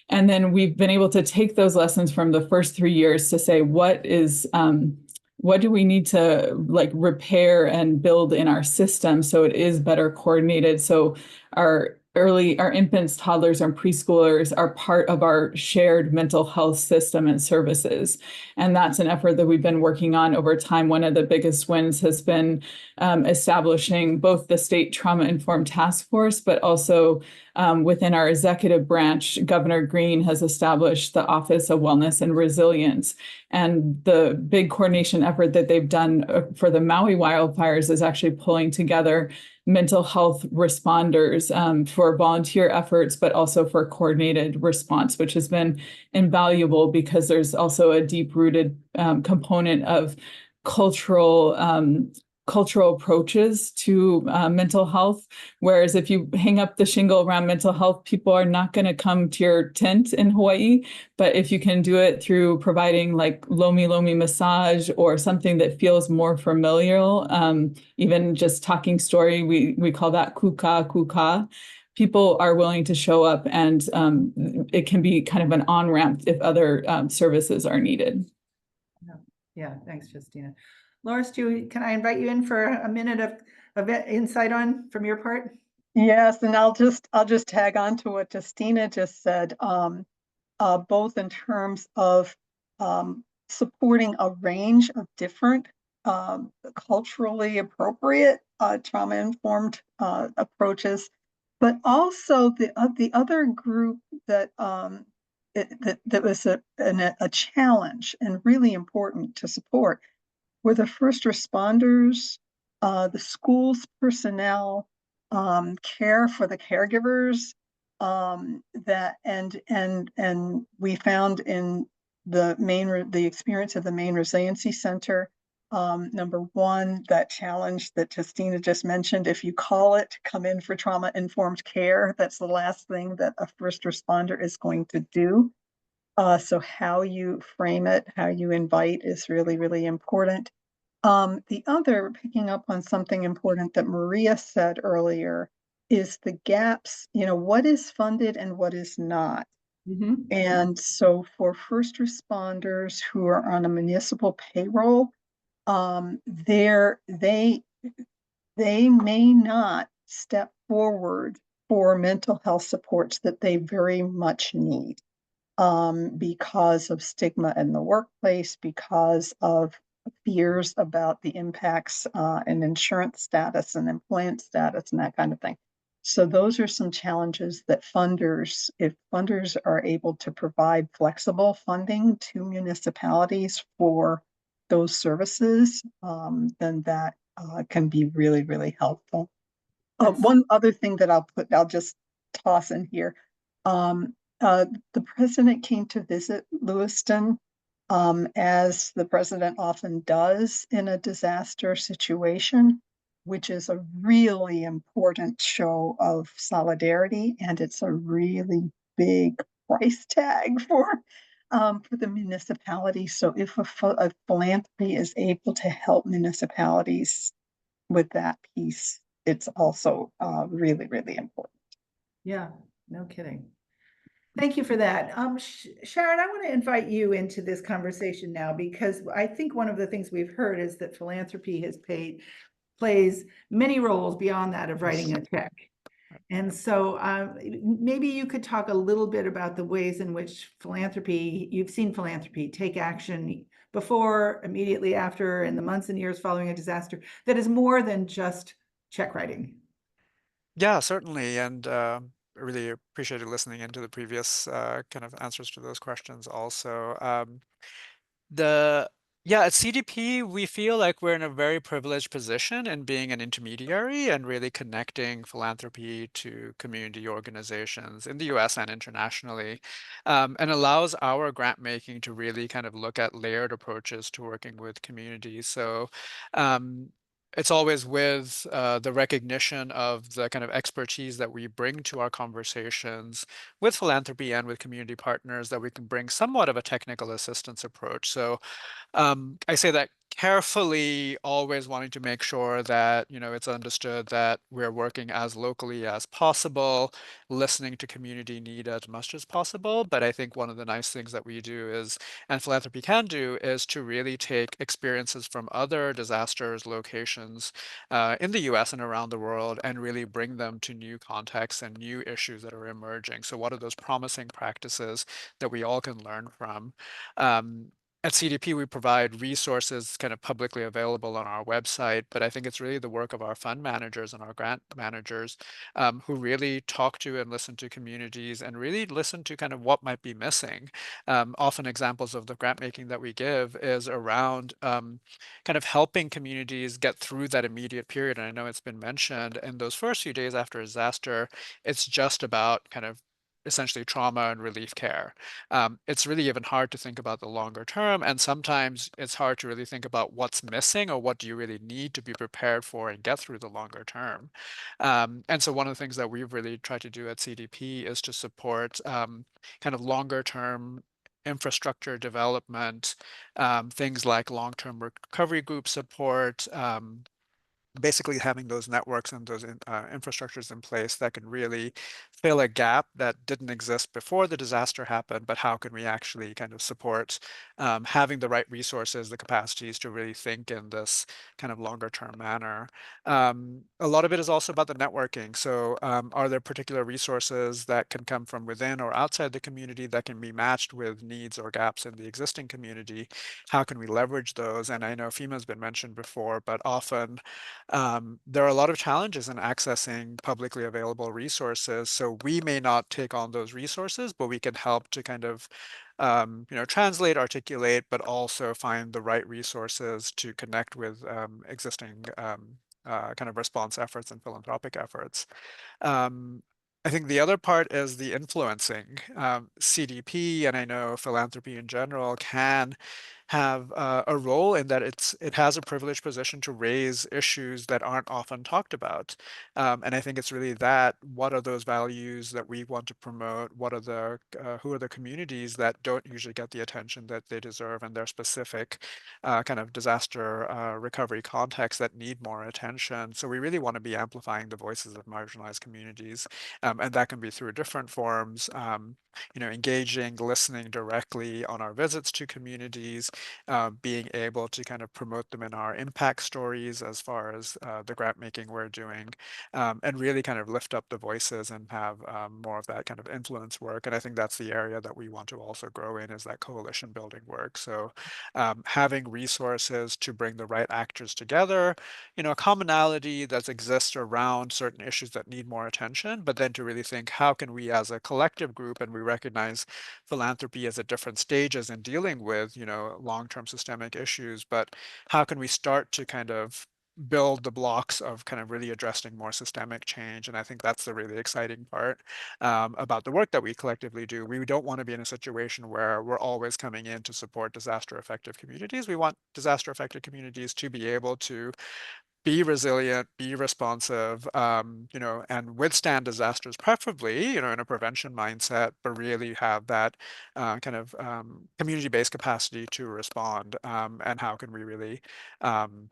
And then we've been able to take those lessons from the first 3 years to say, what do we need to repair and build in our system so it is better coordinated, so our our infants, toddlers, and preschoolers are part of our shared mental health system and services. And that's an effort that we've been working on over time. One of the biggest wins has been establishing both the state trauma-informed task force, but also within our executive branch, Governor Green has established the Office of Wellness and Resilience. And the big coordination effort that they've done for the Maui wildfires is actually pulling together mental health responders for volunteer efforts, but also for coordinated response, which has been invaluable because there's also a deep-rooted component of cultural approaches to mental health. Whereas if you hang up the shingle around mental health, people are not going to come to your tent in Hawaii. But if you can do it through providing like lomi lomi massage or something that feels more familiar, even just talking story, we call that kuka kuka. People are willing to show up, and it can be kind of an on-ramp if other services are needed. Yeah, thanks, Justina. Loris, can I invite you in for a minute of insight from your part? Yes, and I'll just tag on to what Justina just said, both in terms of supporting a range of different culturally appropriate trauma-informed approaches, but also the other group that that was a challenge and really important to support were the first responders, the schools personnel, care for the caregivers, that and we found in the experience of the Maine Resiliency Center, number one, that challenge that Justina just mentioned, if you call it come in for trauma-informed care, that's the last thing that a first responder is going to do. So how you frame it, how you invite is really, really important. The other, picking up on something important that Maria said earlier, is the gaps, what is funded and what is not. Mm-hmm. And so for first responders who are on a municipal payroll, they may not step forward for mental health supports that they very much need, because of stigma in the workplace, because of fears about the impacts and insurance status and employment status and that kind of thing. So those are some challenges that if funders are able to provide flexible funding to municipalities for those services, then that can be really, really helpful. One other thing that I'll just toss in here. The president came to visit Lewiston, as the president often does in a disaster situation, which is a really important show of solidarity, and it's a really big price tag for the municipality. So if a philanthropy is able to help municipalities with that piece, it's also really, really important. Yeah, no kidding. Thank you for that. Sharon, I want to invite you into this conversation now, because I think one of the things we've heard is that philanthropy plays many roles beyond that of writing a check. And so maybe you could talk a little bit about the ways in which you've seen philanthropy take action before, immediately after, in the months and years following a disaster that is more than just check writing. Yeah, certainly. And I really appreciated listening into the previous kind of answers to those questions also. At CDP, we feel like we're in a very privileged position in being an intermediary and really connecting philanthropy to community organizations in the US and internationally, and allows our grant making to really kind of look at layered approaches to working with communities. So it's always with the recognition of the kind of expertise that we bring to our conversations with philanthropy and with community partners that we can bring somewhat of a technical assistance approach. So I say that carefully always wanting to make sure that, it's understood that we're working as locally as possible, listening to community need as much as possible. But I think one of the nice things that we do is, and Philanthropy can do, is to really take experiences from other disasters, locations in the US and around the world and really bring them to new contexts and new issues that are emerging. So what are those promising practices that we all can learn from? At CDP, we provide resources kind of publicly available on our website, but I think it's really the work of our fund managers and our grant managers who really talk to and listen to communities and really listen to kind of what might be missing. Often examples of the grant making that we give is around kind of helping communities get through that immediate period. And I know it's been mentioned in those first few days after a disaster, it's just about kind of essentially trauma and relief care. It's really even hard to think about the longer term, and sometimes it's hard to really think about what's missing or what do you really need to be prepared for and get through the longer term. And so one of the things that we've really tried to do at CDP is to support kind of longer term infrastructure development, things like long-term recovery group support, basically having those networks and those infrastructures in place that can really fill a gap that didn't exist before the disaster happened, but how can we actually kind of support having the right resources, the capacities to really think in this kind of longer term manner. A lot of it is also about the networking. So are there particular resources that can come from within or outside the community that can be matched with needs or gaps in the existing community? How can we leverage those? And I know FEMA has been mentioned before, but often there are a lot of challenges in accessing publicly available resources. So we may not take on those resources, but we can help to kind of translate, articulate, but also find the right resources to connect with existing kind of response efforts and philanthropic efforts. I think the other part is the influencing. CDP, and I know philanthropy in general, can have a role in that it has a privileged position to raise issues that aren't often talked about. And I think it's really that, what are those values that we want to promote? What are who are the communities that don't usually get the attention that they deserve in their specific kind of disaster recovery context that need more attention? So we really want to be amplifying the voices of marginalized communities. And that can be through different forms, engaging, listening directly on our visits to communities, being able to kind of promote them in our impact stories as far as the grant making we're doing, and really kind of lift up the voices and have more of that kind of influence work. And I think that's the area that we want to also grow in, is that coalition building work. So having resources to bring the right actors together, a commonality that exists around certain issues that need more attention, but then to really think, how can we as a collective group, and we recognize philanthropy is at different stages in dealing with, long-term systemic issues, but how can we start to kind of build the blocks of kind of really addressing more systemic change? And I think that's the really exciting part about the work that we collectively do. We don't want to be in a situation where we're always coming in to support disaster affected communities. We want disaster affected communities to be able to be resilient, be responsive, and withstand disasters, preferably, in a prevention mindset, but really have that kind of community-based capacity to respond. And how can we really kind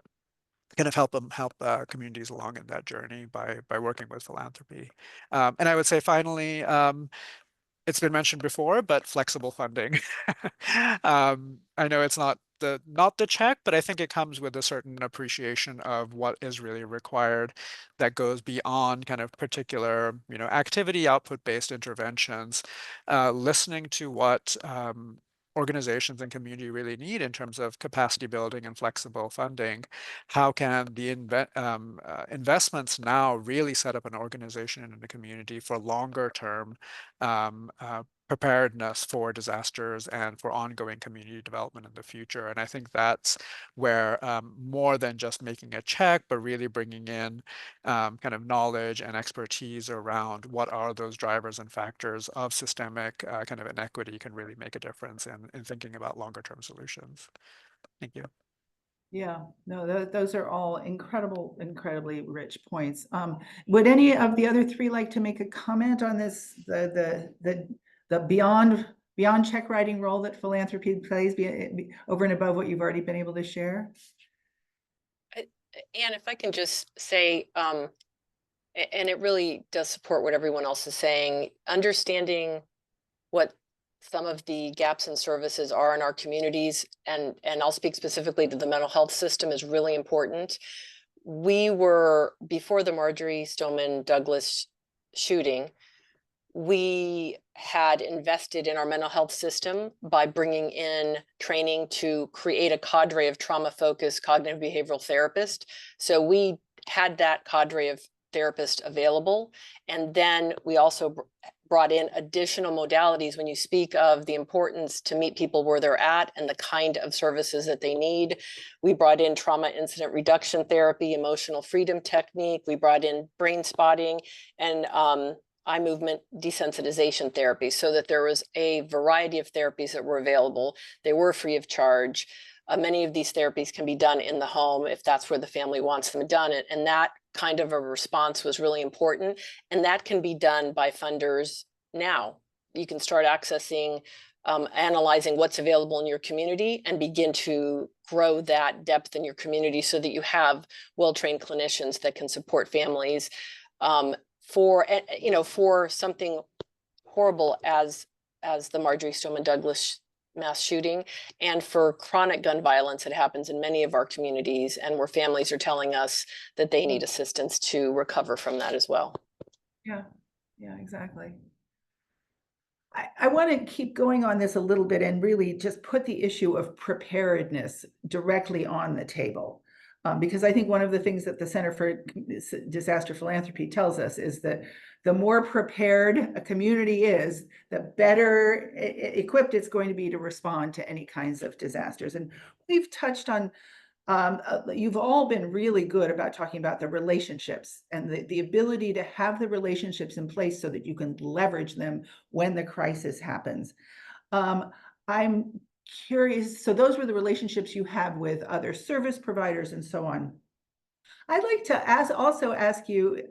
of help communities along in that journey by working with philanthropy. And I would say finally, it's been mentioned before, but flexible funding. I know it's not the check, but I think it comes with a certain appreciation of what is really required that goes beyond kind of particular, activity output-based interventions, listening to what organizations and community really need in terms of capacity building and flexible funding. How can the investments now really set up an organization and a community for longer term preparedness for disasters and for ongoing community development in the future? And I think that's where more than just making a check, but really bringing in kind of knowledge and expertise around what are those drivers and factors of systemic kind of inequity can really make a difference in thinking about longer term solutions. Thank you. Yeah, no, those are all incredibly rich points. Would any of the other three like to make a comment on this, the beyond beyond check writing role that philanthropy plays over and above what you've already been able to share? And if I can just say, and it really does support what everyone else is saying, understanding what some of the gaps in services are in our communities, and I'll speak specifically to the mental health system, is really important. We were, before the Marjory Stoneman Douglas shooting, we had invested in our mental health system by bringing in training to create a cadre of trauma-focused cognitive behavioral therapists. So we had that cadre of therapists available. And then we also brought in additional modalities when you speak of the importance to meet people where they're at and the kind of services that they need. We brought in trauma incident reduction therapy, emotional freedom technique. We brought in brain spotting and eye movement desensitization therapy, so that there was a variety of therapies that were available. They were free of charge. Many of these therapies can be done in the home if that's where the family wants them done. And that kind of a response was really important. And that can be done by funders now. You can start accessing, analyzing what's available in your community and begin to grow that depth in your community so that you have well-trained clinicians that can support families for something horrible as the Marjory Stoneman Douglas mass shooting, and for chronic gun violence that happens in many of our communities, and where families are telling us that they need assistance to recover from that as well. Yeah, exactly. I want to keep going on this a little bit and really just put the issue of preparedness directly on the table. Because I think one of the things that the Center for Disaster Philanthropy tells us is that the more prepared a community is, the better equipped it's going to be to respond to any kinds of disasters. And we've touched on, you've all been really good about talking about the relationships and the ability to have the relationships in place so that you can leverage them when the crisis happens. I'm curious, so those were the relationships you have with other service providers and so on. I'd like to also ask you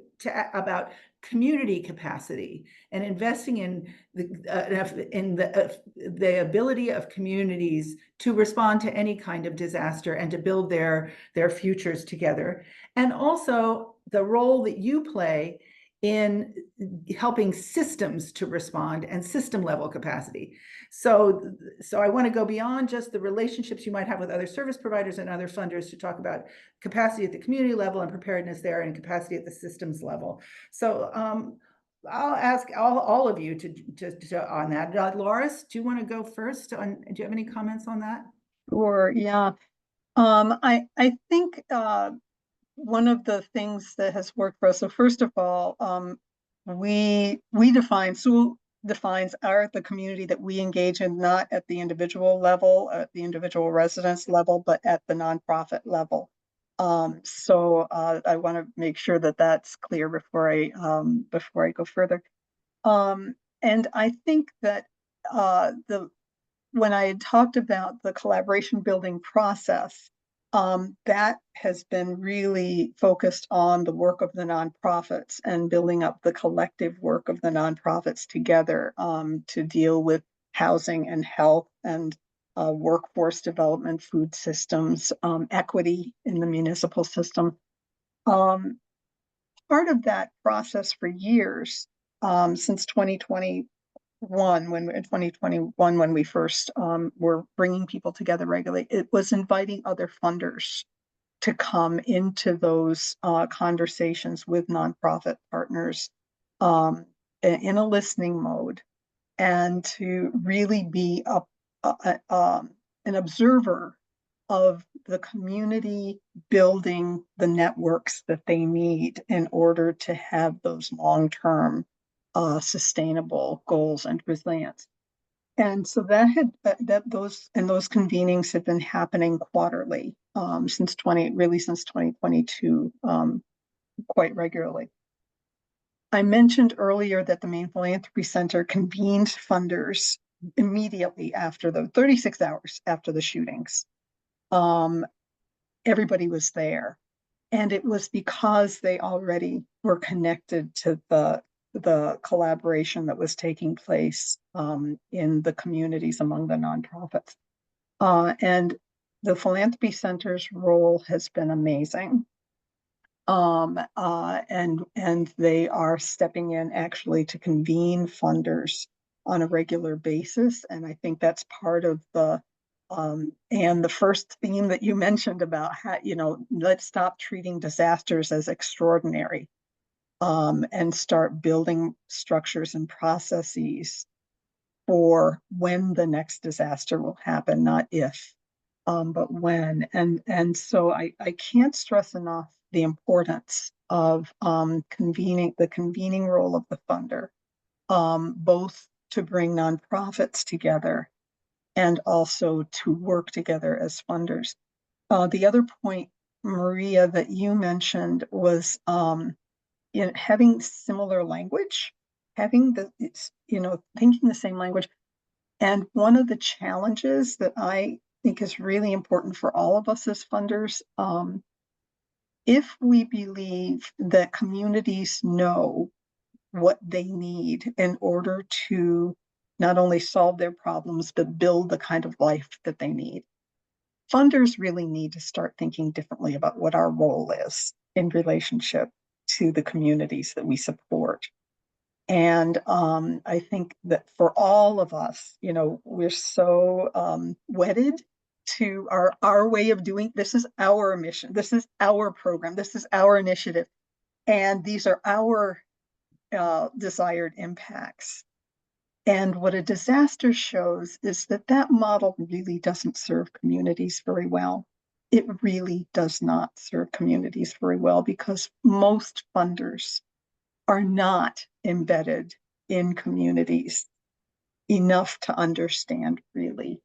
about community capacity and investing in the ability of communities to respond to any kind of disaster and to build their futures together, and also the role that you play in helping systems to respond and system level capacity. So I want to go beyond just the relationships you might have with other service providers and other funders to talk about capacity at the community level and preparedness there, and capacity at the systems level. So I'll ask all of you to on that. Loris, do you want to go first? Do you have any comments on that? Sure, yeah. I think one of the things that has worked for us, so first of all, Sue defines the community that we engage in, not at the individual level, at the individual residence level, but at the nonprofit level. So I want to make sure that that's clear before I go further. And I think that when I had talked about the collaboration building process, that has been really focused on the work of the nonprofits and building up the collective work of the nonprofits together to deal with housing and health and workforce development, food systems, equity in the municipal system. Part of that process for years, since 2021, when we first were bringing people together regularly, it was inviting other funders to come into those conversations with nonprofit partners in a listening mode, and to really be an observer of the community building the networks that they need in order to have those long-term sustainable goals and resilience. And so those convenings have been happening quarterly since 2022, quite regularly. I mentioned earlier that the Maine Philanthropy Center convened funders immediately after 36 hours after the shootings. Everybody was there, and it was because they already were connected to the the collaboration that was taking place in the communities among the nonprofits. And the Philanthropy Center's role has been amazing. And they are stepping in actually to convene funders on a regular basis. And I think that's part of the, and the first theme that you mentioned about how, let's stop treating disasters as extraordinary, and start building structures and processes for when the next disaster will happen, not if, but when. And so I can't stress enough the importance of the convening role of the funder, both to bring nonprofits together and also to work together as funders. The other point, Maria, that you mentioned was in having similar language, having thinking the same language. And one of the challenges that I think is really important for all of us as funders, if we believe that communities know what they need in order to not only solve their problems, but build the kind of life that they need, funders really need to start thinking differently about what our role is in relationship to the communities that we support. And I think that for all of us, we're so wedded to our way of doing. This is our mission. This is our program. This is our initiative. And these are our desired impacts. And what a disaster shows is that model really doesn't serve communities very well. It really does not serve communities very well, because most funders are not embedded in communities enough to understand really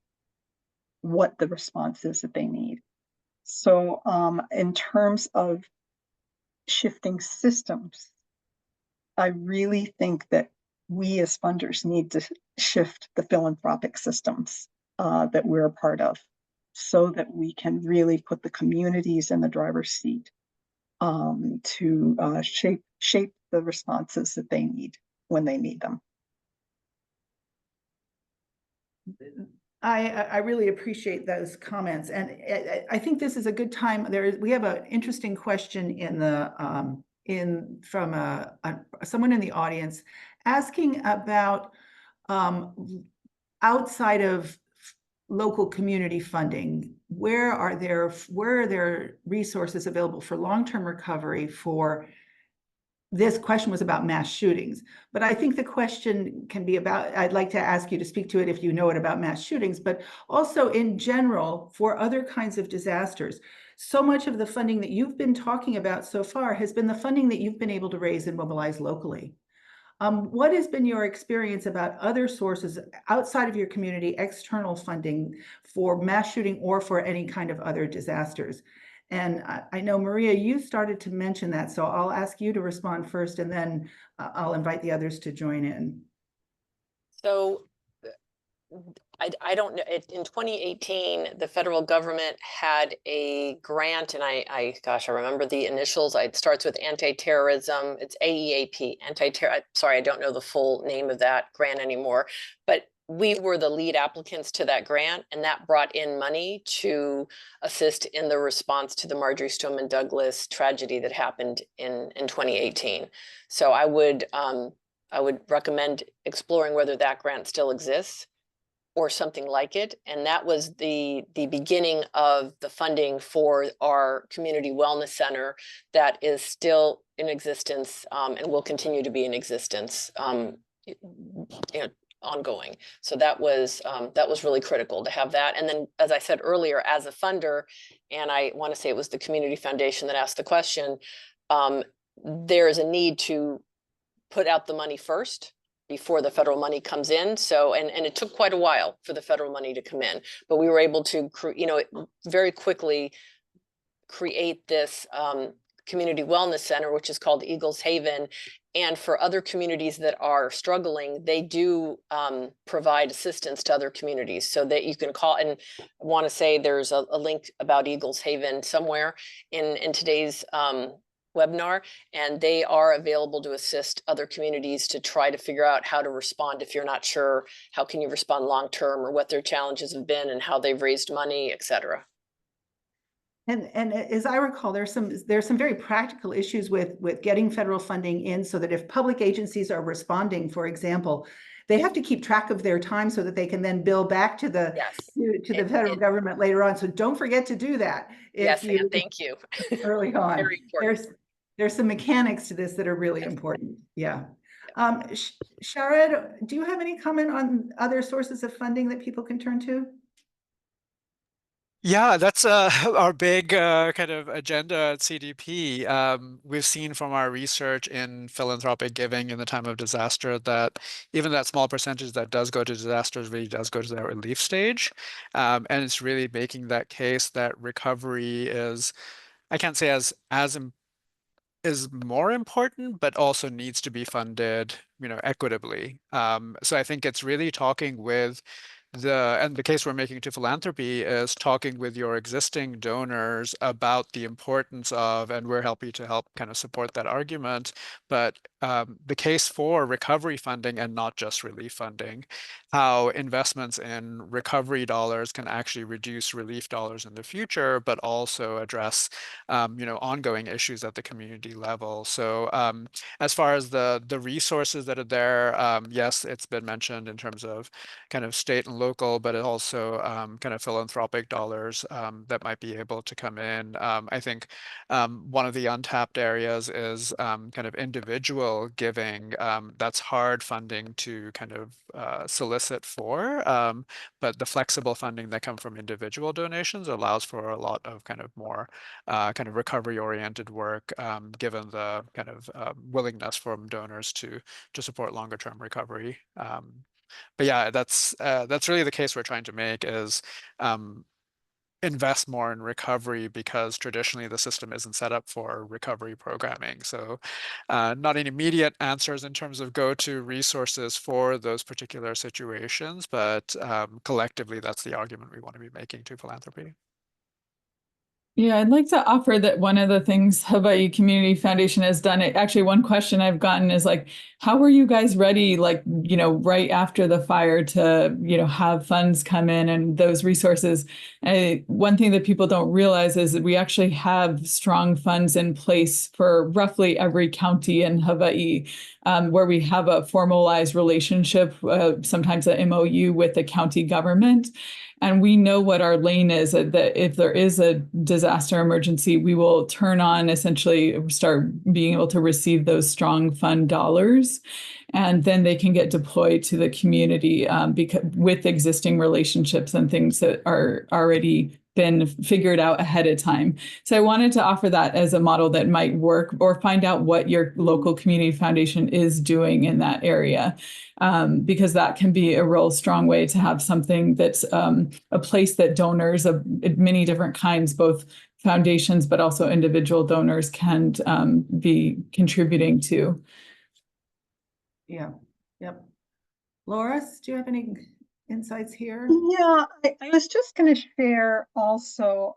what the response is that they need. So in terms of shifting systems, I really think that we as funders need to shift the philanthropic systems that we're a part of, so that we can really put the communities in the driver's seat to shape the responses that they need when they need them. I really appreciate those comments, and I think this is a good time. We have an interesting question in the from someone in the audience asking about outside of local community funding, where are there resources available for long-term recovery for. This question was about mass shootings, but I think the question can be about, I'd like to ask you to speak to it if you know it about mass shootings, but also in general for other kinds of disasters. So much of the funding that you've been talking about so far has been the funding that you've been able to raise and mobilize locally. What has been your experience about other sources outside of your community, external funding for mass shooting or for any kind of other disasters? And I know, Maria, you started to mention that, so I'll ask you to respond first, and then I'll invite the others to join in. So I don't know, in 2018, the federal government had a grant, and gosh, I remember the initials. It starts with anti-terrorism. It's AEAP, anti-terror. Sorry, I don't know the full name of that grant anymore, but we were the lead applicants to that grant, and that brought in money to assist in the response to the Marjory Stoneman Douglas tragedy that happened in 2018. So I would recommend exploring whether that grant still exists or something like it. And that was the beginning of the funding for our community wellness center that is still in existence and will continue to be in existence ongoing. So that was really critical to have that. And then, as I said earlier, as a funder, and I want to say it was the Community Foundation that asked the question, there is a need to put out the money first before the federal money comes in. So, and it took quite a while for the federal money to come in, but we were able to, very quickly create this community wellness center, which is called Eagles Haven. And for other communities that are struggling, they do provide assistance to other communities so that you can call. And I want to say there's a link about Eagles Haven somewhere in today's webinar, and they are available to assist other communities to try to figure out how to respond if you're not sure. How can you respond long term, or what their challenges have been and how they've raised money, et cetera. And as I recall, there's some very practical issues with getting federal funding in, so that if public agencies are responding, for example, they have to keep track of their time so that they can then bill back to the federal government later on. So don't forget to do that. Yes, and thank you. Early on. Very important. There's some mechanics to this that are really important. Yeah. Sharad, do you have any comment on other sources of funding that people can turn to? Yeah, that's our big kind of agenda at CDP. We've seen from our research in philanthropic giving in the time of disaster that even that small percentage that does go to disasters really does go to that relief stage. And it's really making that case that recovery is, I can't say is more important, but also needs to be funded, equitably. So I think it's really talking with and the case we're making to philanthropy is talking with your existing donors about the importance of, and we're happy to help kind of support that argument, but the case for recovery funding and not just relief funding, how investments in recovery dollars can actually reduce relief dollars in the future, but also address, ongoing issues at the community level. So as far as the resources that are there, yes, it's been mentioned in terms of kind of state and local, but also kind of philanthropic dollars that might be able to come in. I think one of the untapped areas is kind of individual giving. That's hard funding to kind of solicit for, but the flexible funding that come from individual donations allows for a lot of kind of more kind of recovery-oriented work, given the kind of willingness from donors to support longer-term recovery. But yeah, that's really the case we're trying to make is invest more in recovery, because traditionally the system isn't set up for recovery programming. So not any immediate answers in terms of go-to resources for those particular situations, but collectively that's the argument we want to be making to philanthropy. Yeah, I'd like to offer that one of the things Hawaii Community Foundation has done, actually one question I've gotten is like, how were you guys ready, like, right after the fire to, have funds come in and those resources? One thing that people don't realize is that we actually have strong funds in place for roughly every county in Hawaii, where we have a formalized relationship, sometimes an MOU with the county government. And we know what our lane is, that if there is a disaster emergency, we will turn on, essentially start being able to receive those strong fund dollars. And then they can get deployed to the community with existing relationships and things that are already been figured out ahead of time. So I wanted to offer that as a model that might work, or find out what your local community foundation is doing in that area, because that can be a real strong way to have something that's a place that donors of many different kinds, both foundations, but also individual donors, can be contributing to. Yeah. Yep. Loris, do you have any insights here? Yeah, I was just going to share also,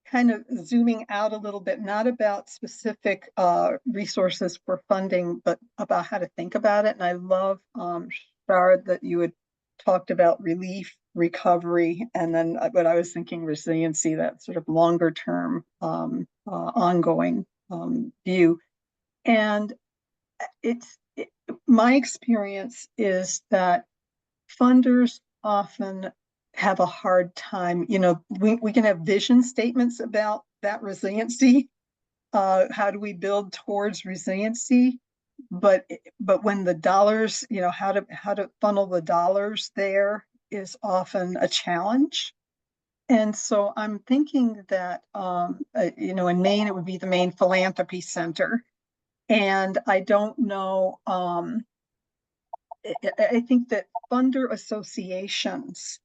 kind of zooming out a little bit, not about specific resources for funding, but about how to think about it. And I love, Shard, that you had talked about relief, recovery, and then what I was thinking, resiliency, that sort of longer term ongoing view. And my experience is that funders often have a hard time. We can have vision statements about that resiliency. How do we build towards resiliency? But when the dollars, how to funnel the dollars there is often a challenge. And so I'm thinking that, in Maine, it would be the Maine Philanthropy Center. And I don't know, I think that funder associations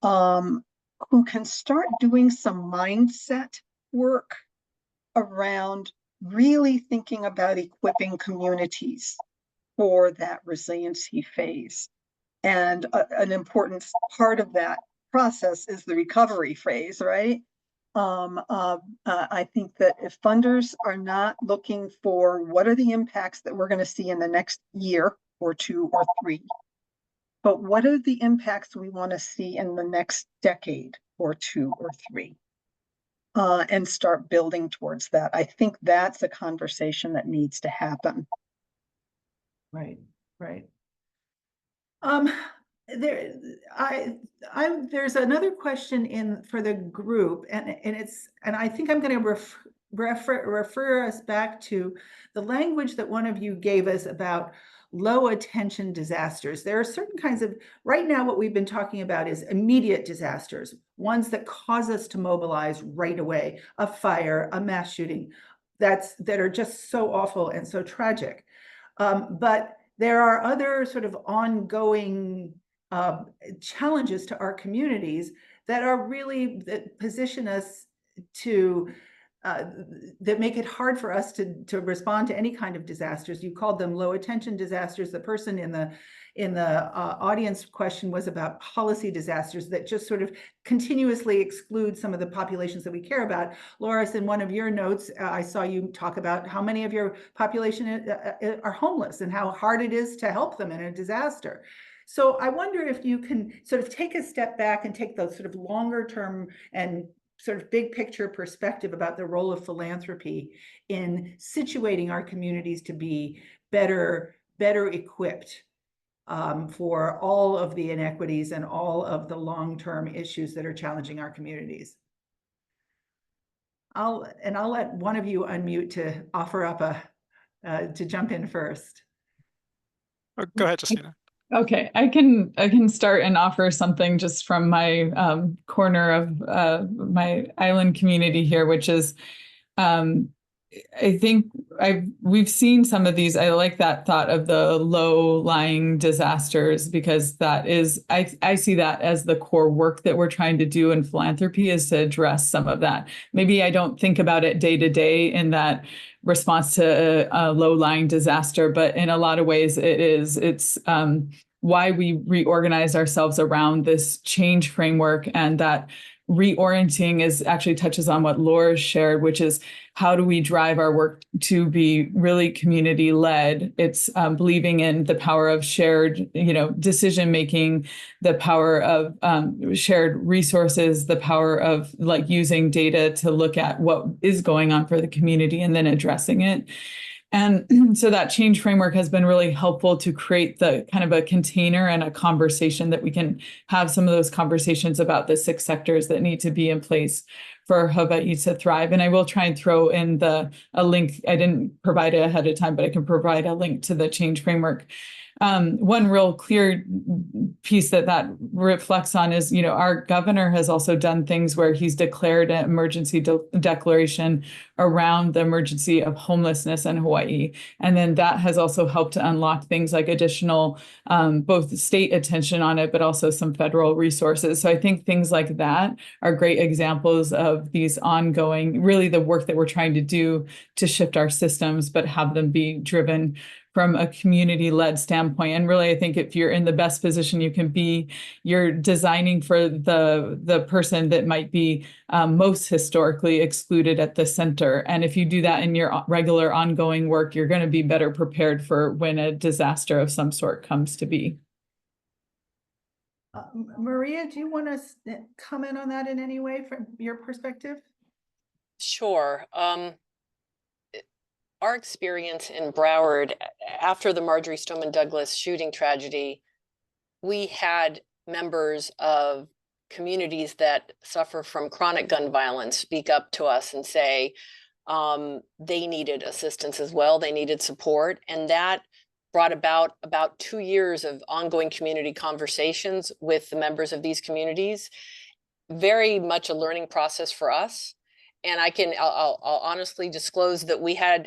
who can start doing some mindset work around really thinking about equipping communities for that resiliency phase. And an important part of that process is the recovery phase, right? I think that if funders are not looking for what are the impacts that we're going to see in the next year or 2 or 3, but what are the impacts we want to see in the next decade or 2 or 3, and start building towards that. I think that's a conversation that needs to happen. Right, right. There's another question in for the group, and I think I'm going to refer us back to the language that one of you gave us about low attention disasters. There are certain kinds of, right now what we've been talking about is immediate disasters, ones that cause us to mobilize right away, a fire, a mass shooting, that are just so awful and so tragic. But there are other sort of ongoing challenges to our communities that are really, that position us to, that make it hard for us to respond to any kind of disasters. You called them low attention disasters. The person in the audience question was about policy disasters that just sort of continuously exclude some of the populations that we care about. Loris, in one of your notes, I saw you talk about how many of your population are homeless and how hard it is to help them in a disaster. So I wonder if you can sort of take a step back and take those sort of longer term and sort of big picture perspective about the role of philanthropy in situating our communities to be better equipped for all of the inequities and all of the long-term issues that are challenging our communities. I'll let one of you unmute to offer up to jump in first. Oh, go ahead, Justina. Okay, I can start and offer something just from my corner of my island community here, which is I think we've seen some of these. I like that thought of the low-lying disasters, because that is, I see that as the core work that we're trying to do in philanthropy, is to address some of that. Maybe I don't think about it day to day in that response to a low-lying disaster, but in a lot of ways it's why we reorganize ourselves around this change framework. And that reorienting actually touches on what Laura shared, which is how do we drive our work to be really community led? It's believing in the power of shared, decision making, the power of shared resources, the power of using data to look at what is going on for the community and then addressing it. And so that change framework has been really helpful to create the kind of a container and a conversation that we can have some of those conversations about the 6 sectors that need to be in place for Hawaii to thrive. And I will try and throw in a link. I didn't provide it ahead of time, but I can provide a link to the change framework. One real clear piece that reflects on is, our governor has also done things where he's declared an emergency declaration around the emergency of homelessness in Hawaii. And then that has also helped to unlock things like additional, both state attention on it, but also some federal resources. So I think things like that are great examples of these ongoing, really the work that we're trying to do to shift our systems, but have them be driven from a community-led standpoint. And really, I think if you're in the best position you can be, you're designing for the person that might be most historically excluded at the center. And if you do that in your regular ongoing work, you're going to be better prepared for when a disaster of some sort comes to be. Maria, do you want to comment on that in any way from your perspective? Sure. Our experience in Broward after the Marjory Stoneman Douglas shooting tragedy, we had members of communities that suffer from chronic gun violence speak up to us and say they needed assistance as well. They needed support. And that brought about 2 years of ongoing community conversations with the members of these communities. Very much a learning process for us. And I'll honestly disclose that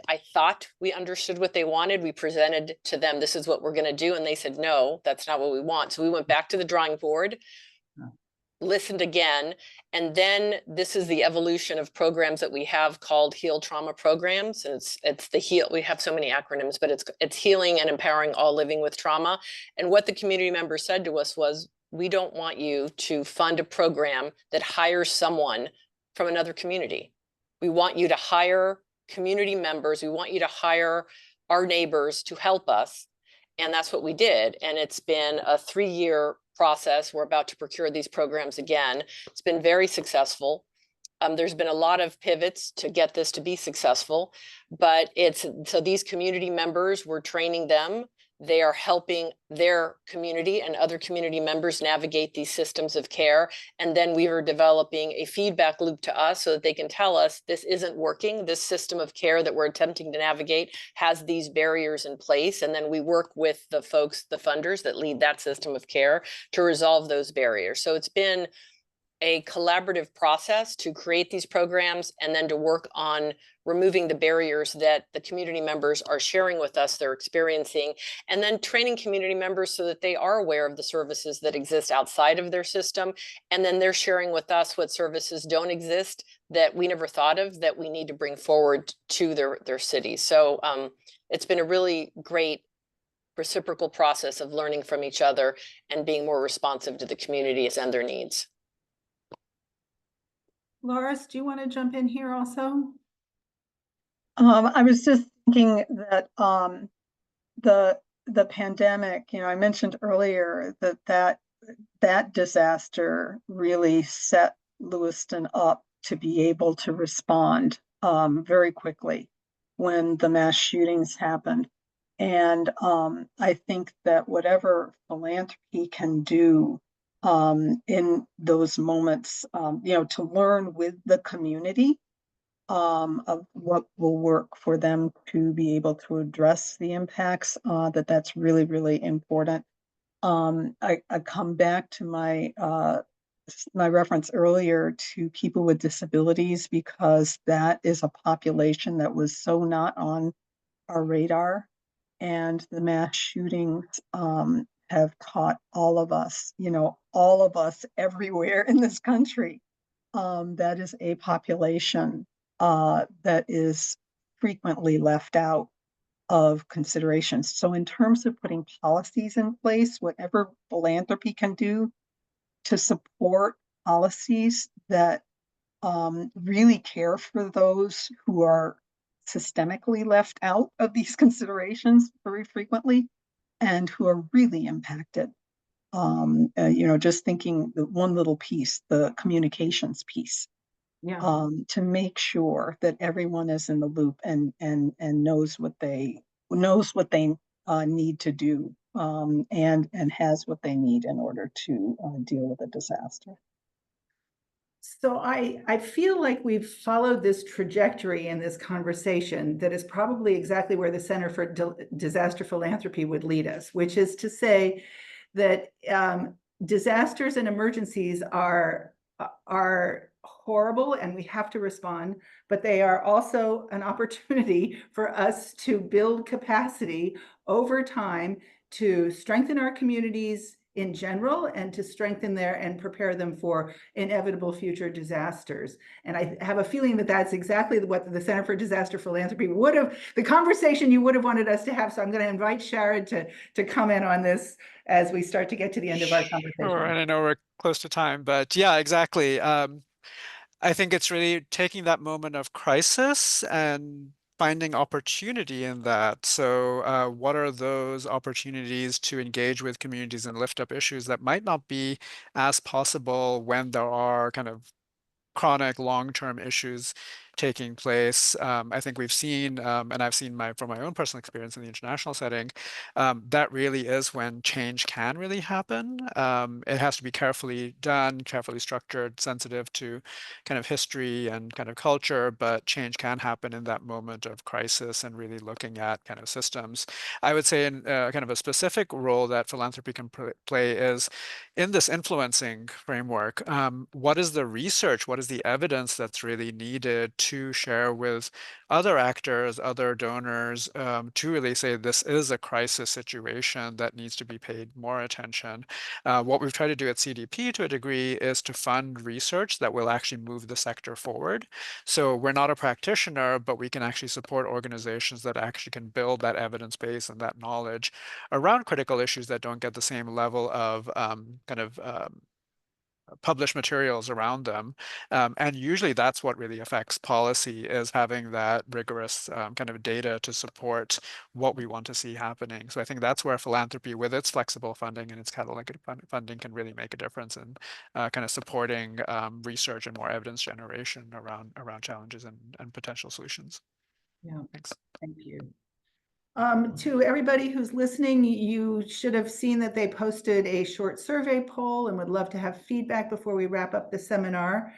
I thought we understood what they wanted. We presented to them, this is what we're going to do. And they said, no, that's not what we want. So we went back to the drawing board, listened again. And then this is the evolution of programs that we have called Heal Trauma programs. And it's the HEAL. We have so many acronyms, but it's healing and empowering all living with trauma. And what the community members said to us was, we don't want you to fund a program that hires someone from another community. We want you to hire community members. We want you to hire our neighbors to help us. And that's what we did. And it's been a 3-year process. We're about to procure these programs again. It's been very successful. There's been a lot of pivots to get this to be successful, but so these community members, we're training them. They are helping their community and other community members navigate these systems of care. And then we are developing a feedback loop to us so that they can tell us this isn't working. This system of care that we're attempting to navigate has these barriers in place. And then we work with the folks, the funders that lead that system of care to resolve those barriers. So it's been a collaborative process to create these programs and then to work on removing the barriers that the community members are sharing with us, they're experiencing, and then training community members so that they are aware of the services that exist outside of their system. And then they're sharing with us what services don't exist that we never thought of that we need to bring forward to their cities. So it's been a really great reciprocal process of learning from each other and being more responsive to the communities and their needs. Loris, do you want to jump in here also? I was just thinking that the pandemic, I mentioned earlier that disaster really set Lewiston up to be able to respond very quickly when the mass shootings happened. And I think that whatever philanthropy can do in those moments, to learn with the community of what will work for them to be able to address the impacts, that's really, really important. I come back to my reference earlier to people with disabilities, because that is a population that was so not on our radar. And the mass shootings have taught all of us everywhere in this country, that is a population that is frequently left out of considerations. So in terms of putting policies in place, whatever philanthropy can do to support policies that really care for those who are systemically left out of these considerations very frequently and who are really impacted. Just thinking the one little piece, the communications piece, to make sure that everyone is in the loop and knows what they need to do, and has what they need in order to deal with a disaster. So I feel like we've followed this trajectory in this conversation that is probably exactly where the Center for Disaster Philanthropy would lead us, which is to say that disasters and emergencies are horrible and we have to respond, but they are also an opportunity for us to build capacity over time to strengthen our communities in general and to strengthen and prepare them for inevitable future disasters. And I have a feeling that that's exactly what the Center for Disaster Philanthropy the conversation you would have wanted us to have. So I'm going to invite Sharon to comment on this as we start to get to the end of our conversation. Sure, and I know we're close to time, but yeah, exactly. I think it's really taking that moment of crisis and finding opportunity in that. So what are those opportunities to engage with communities and lift up issues that might not be as possible when there are kind of chronic long-term issues taking place? I think we've seen, and I've seen from my own personal experience in the international setting, that really is when change can really happen. It has to be carefully done, carefully structured, sensitive to kind of history and kind of culture, but change can happen in that moment of crisis and really looking at kind of systems. I would say in kind of a specific role that philanthropy can play is in this influencing framework. What is the research? What is the evidence that's really needed to share with other actors, other donors, to really say this is a crisis situation that needs to be paid more attention? What we've tried to do at CDP to a degree is to fund research that will actually move the sector forward. So we're not a practitioner, but we can actually support organizations that actually can build that evidence base and that knowledge around critical issues that don't get the same level of publish materials around them. And usually that's what really affects policy, is having that rigorous kind of data to support what we want to see happening. So I think that's where philanthropy, with its flexible funding and its catalytic funding, can really make a difference in kind of supporting research and more evidence generation around challenges and potential solutions. Yeah, thanks. Thank you. To everybody who's listening, you should have seen that they posted a short survey poll and would love to have feedback before we wrap up the seminar.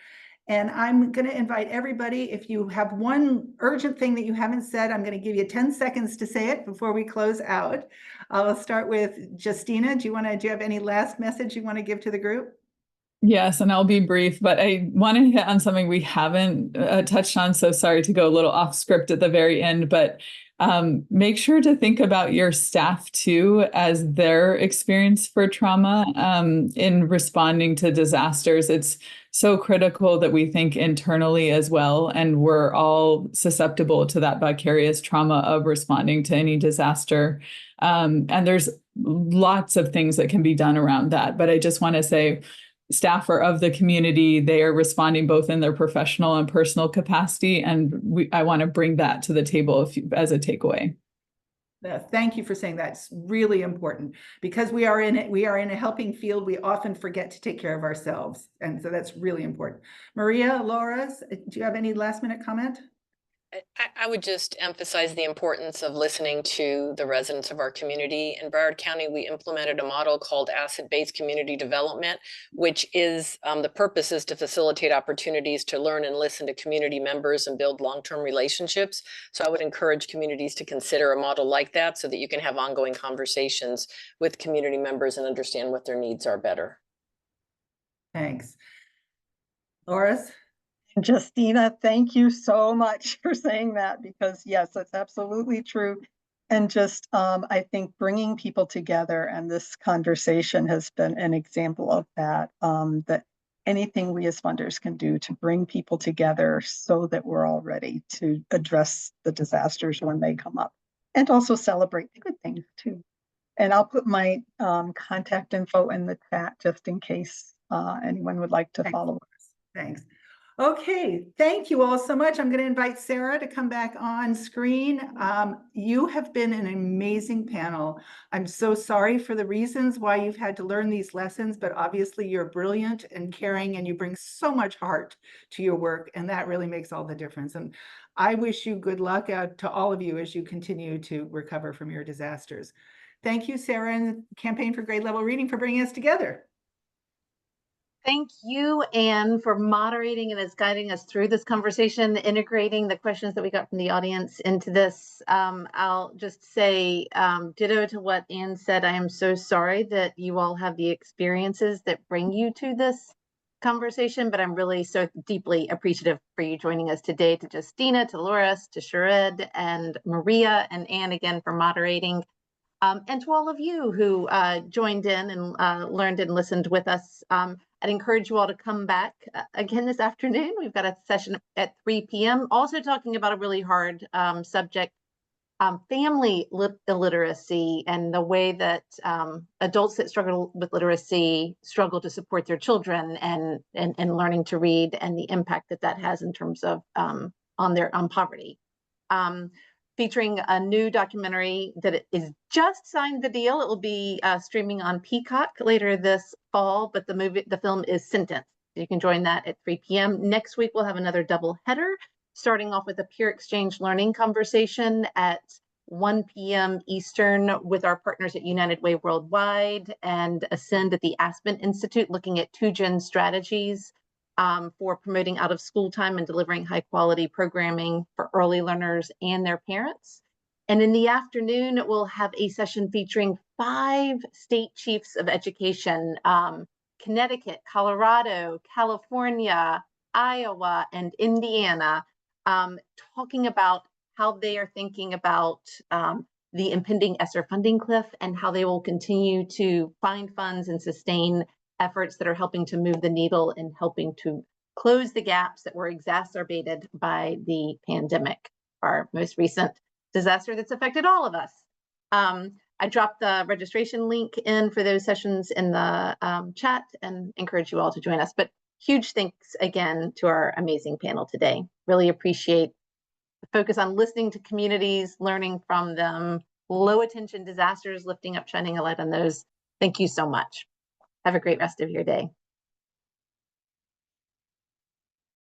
And I'm going to invite everybody, if you have one urgent thing that you haven't said, I'm going to give you 10 seconds to say it before we close out. I'll start with Justina. Do you have any last message you want to give to the group? Yes, and I'll be brief, but I want to hit on something we haven't touched on. So sorry to go a little off script at the very end, but make sure to think about your staff too, as their experience for trauma in responding to disasters. It's so critical that we think internally as well, and we're all susceptible to that vicarious trauma of responding to any disaster. And there's lots of things that can be done around that, but I just want to say, staff are of the community. They are responding both in their professional and personal capacity. And I want to bring that to the table as a takeaway. Thank you for saying that. It's really important, because we are in a helping field. We often forget to take care of ourselves. And so that's really important. Maria, Laura, do you have any last minute comment? I would just emphasize the importance of listening to the residents of our community. In Broward County, we implemented a model called asset-based community development, which is the purpose is to facilitate opportunities to learn and listen to community members and build long-term relationships. So I would encourage communities to consider a model like that, so that you can have ongoing conversations with community members and understand what their needs are better. Thanks. Loris? Justina, thank you so much for saying that, because yes, that's absolutely true. And just, I think bringing people together, and this conversation has been an example of that, that anything we as funders can do to bring people together so that we're all ready to address the disasters when they come up, and also celebrate the good things too. And I'll put my contact info in the chat just in case anyone would like to follow us. Thanks. Okay, thank you all so much. I'm going to invite Sarah to come back on screen. You have been an amazing panel. I'm so sorry for the reasons why you've had to learn these lessons, but obviously you're brilliant and caring, and you bring so much heart to your work, and that really makes all the difference. And I wish you good luck to all of you as you continue to recover from your disasters. Thank you, Sarah, and the Campaign for Grade Level Reading, for bringing us together. Thank you, Anne, for moderating and as guiding us through this conversation, integrating the questions that we got from the audience into this. I'll just say ditto to what Anne said. I am so sorry that you all have the experiences that bring you to this conversation, but I'm really so deeply appreciative for you joining us today, to Justina, to Loris, to Shared, and Maria, and Anne again for moderating. And to all of you who joined in and learned and listened with us. I'd encourage you all to come back again this afternoon. We've got a session at 3 p.m. also talking about a really hard subject, family illiteracy, and the way that adults that struggle with literacy struggle to support their children and learning to read, and the impact that that has in terms of on poverty. Featuring a new documentary that is just signed the deal. It will be streaming on Peacock later this fall, but the film is Sentence. You can join that at 3 p.m. Next week, we'll have another double header, starting off with a peer exchange learning conversation at 1 p.m. Eastern with our partners at United Way Worldwide and Ascend at the Aspen Institute, looking at 2-gen strategies for promoting out of school time and delivering high quality programming for early learners and their parents. And in the afternoon, we'll have a session featuring 5 state chiefs of education, Connecticut, Colorado, California, Iowa, and Indiana, talking about how they are thinking about the impending ESSER funding cliff, and how they will continue to find funds and sustain efforts that are helping to move the needle and helping to close the gaps that were exacerbated by the pandemic, our most recent disaster that's affected all of us. I dropped the registration link in for those sessions in the chat and encourage you all to join us. But huge thanks again to our amazing panel today. Really appreciate the focus on listening to communities, learning from them, low attention disasters, lifting up, shining a light on those. Thank you so much. Have a great rest of your day.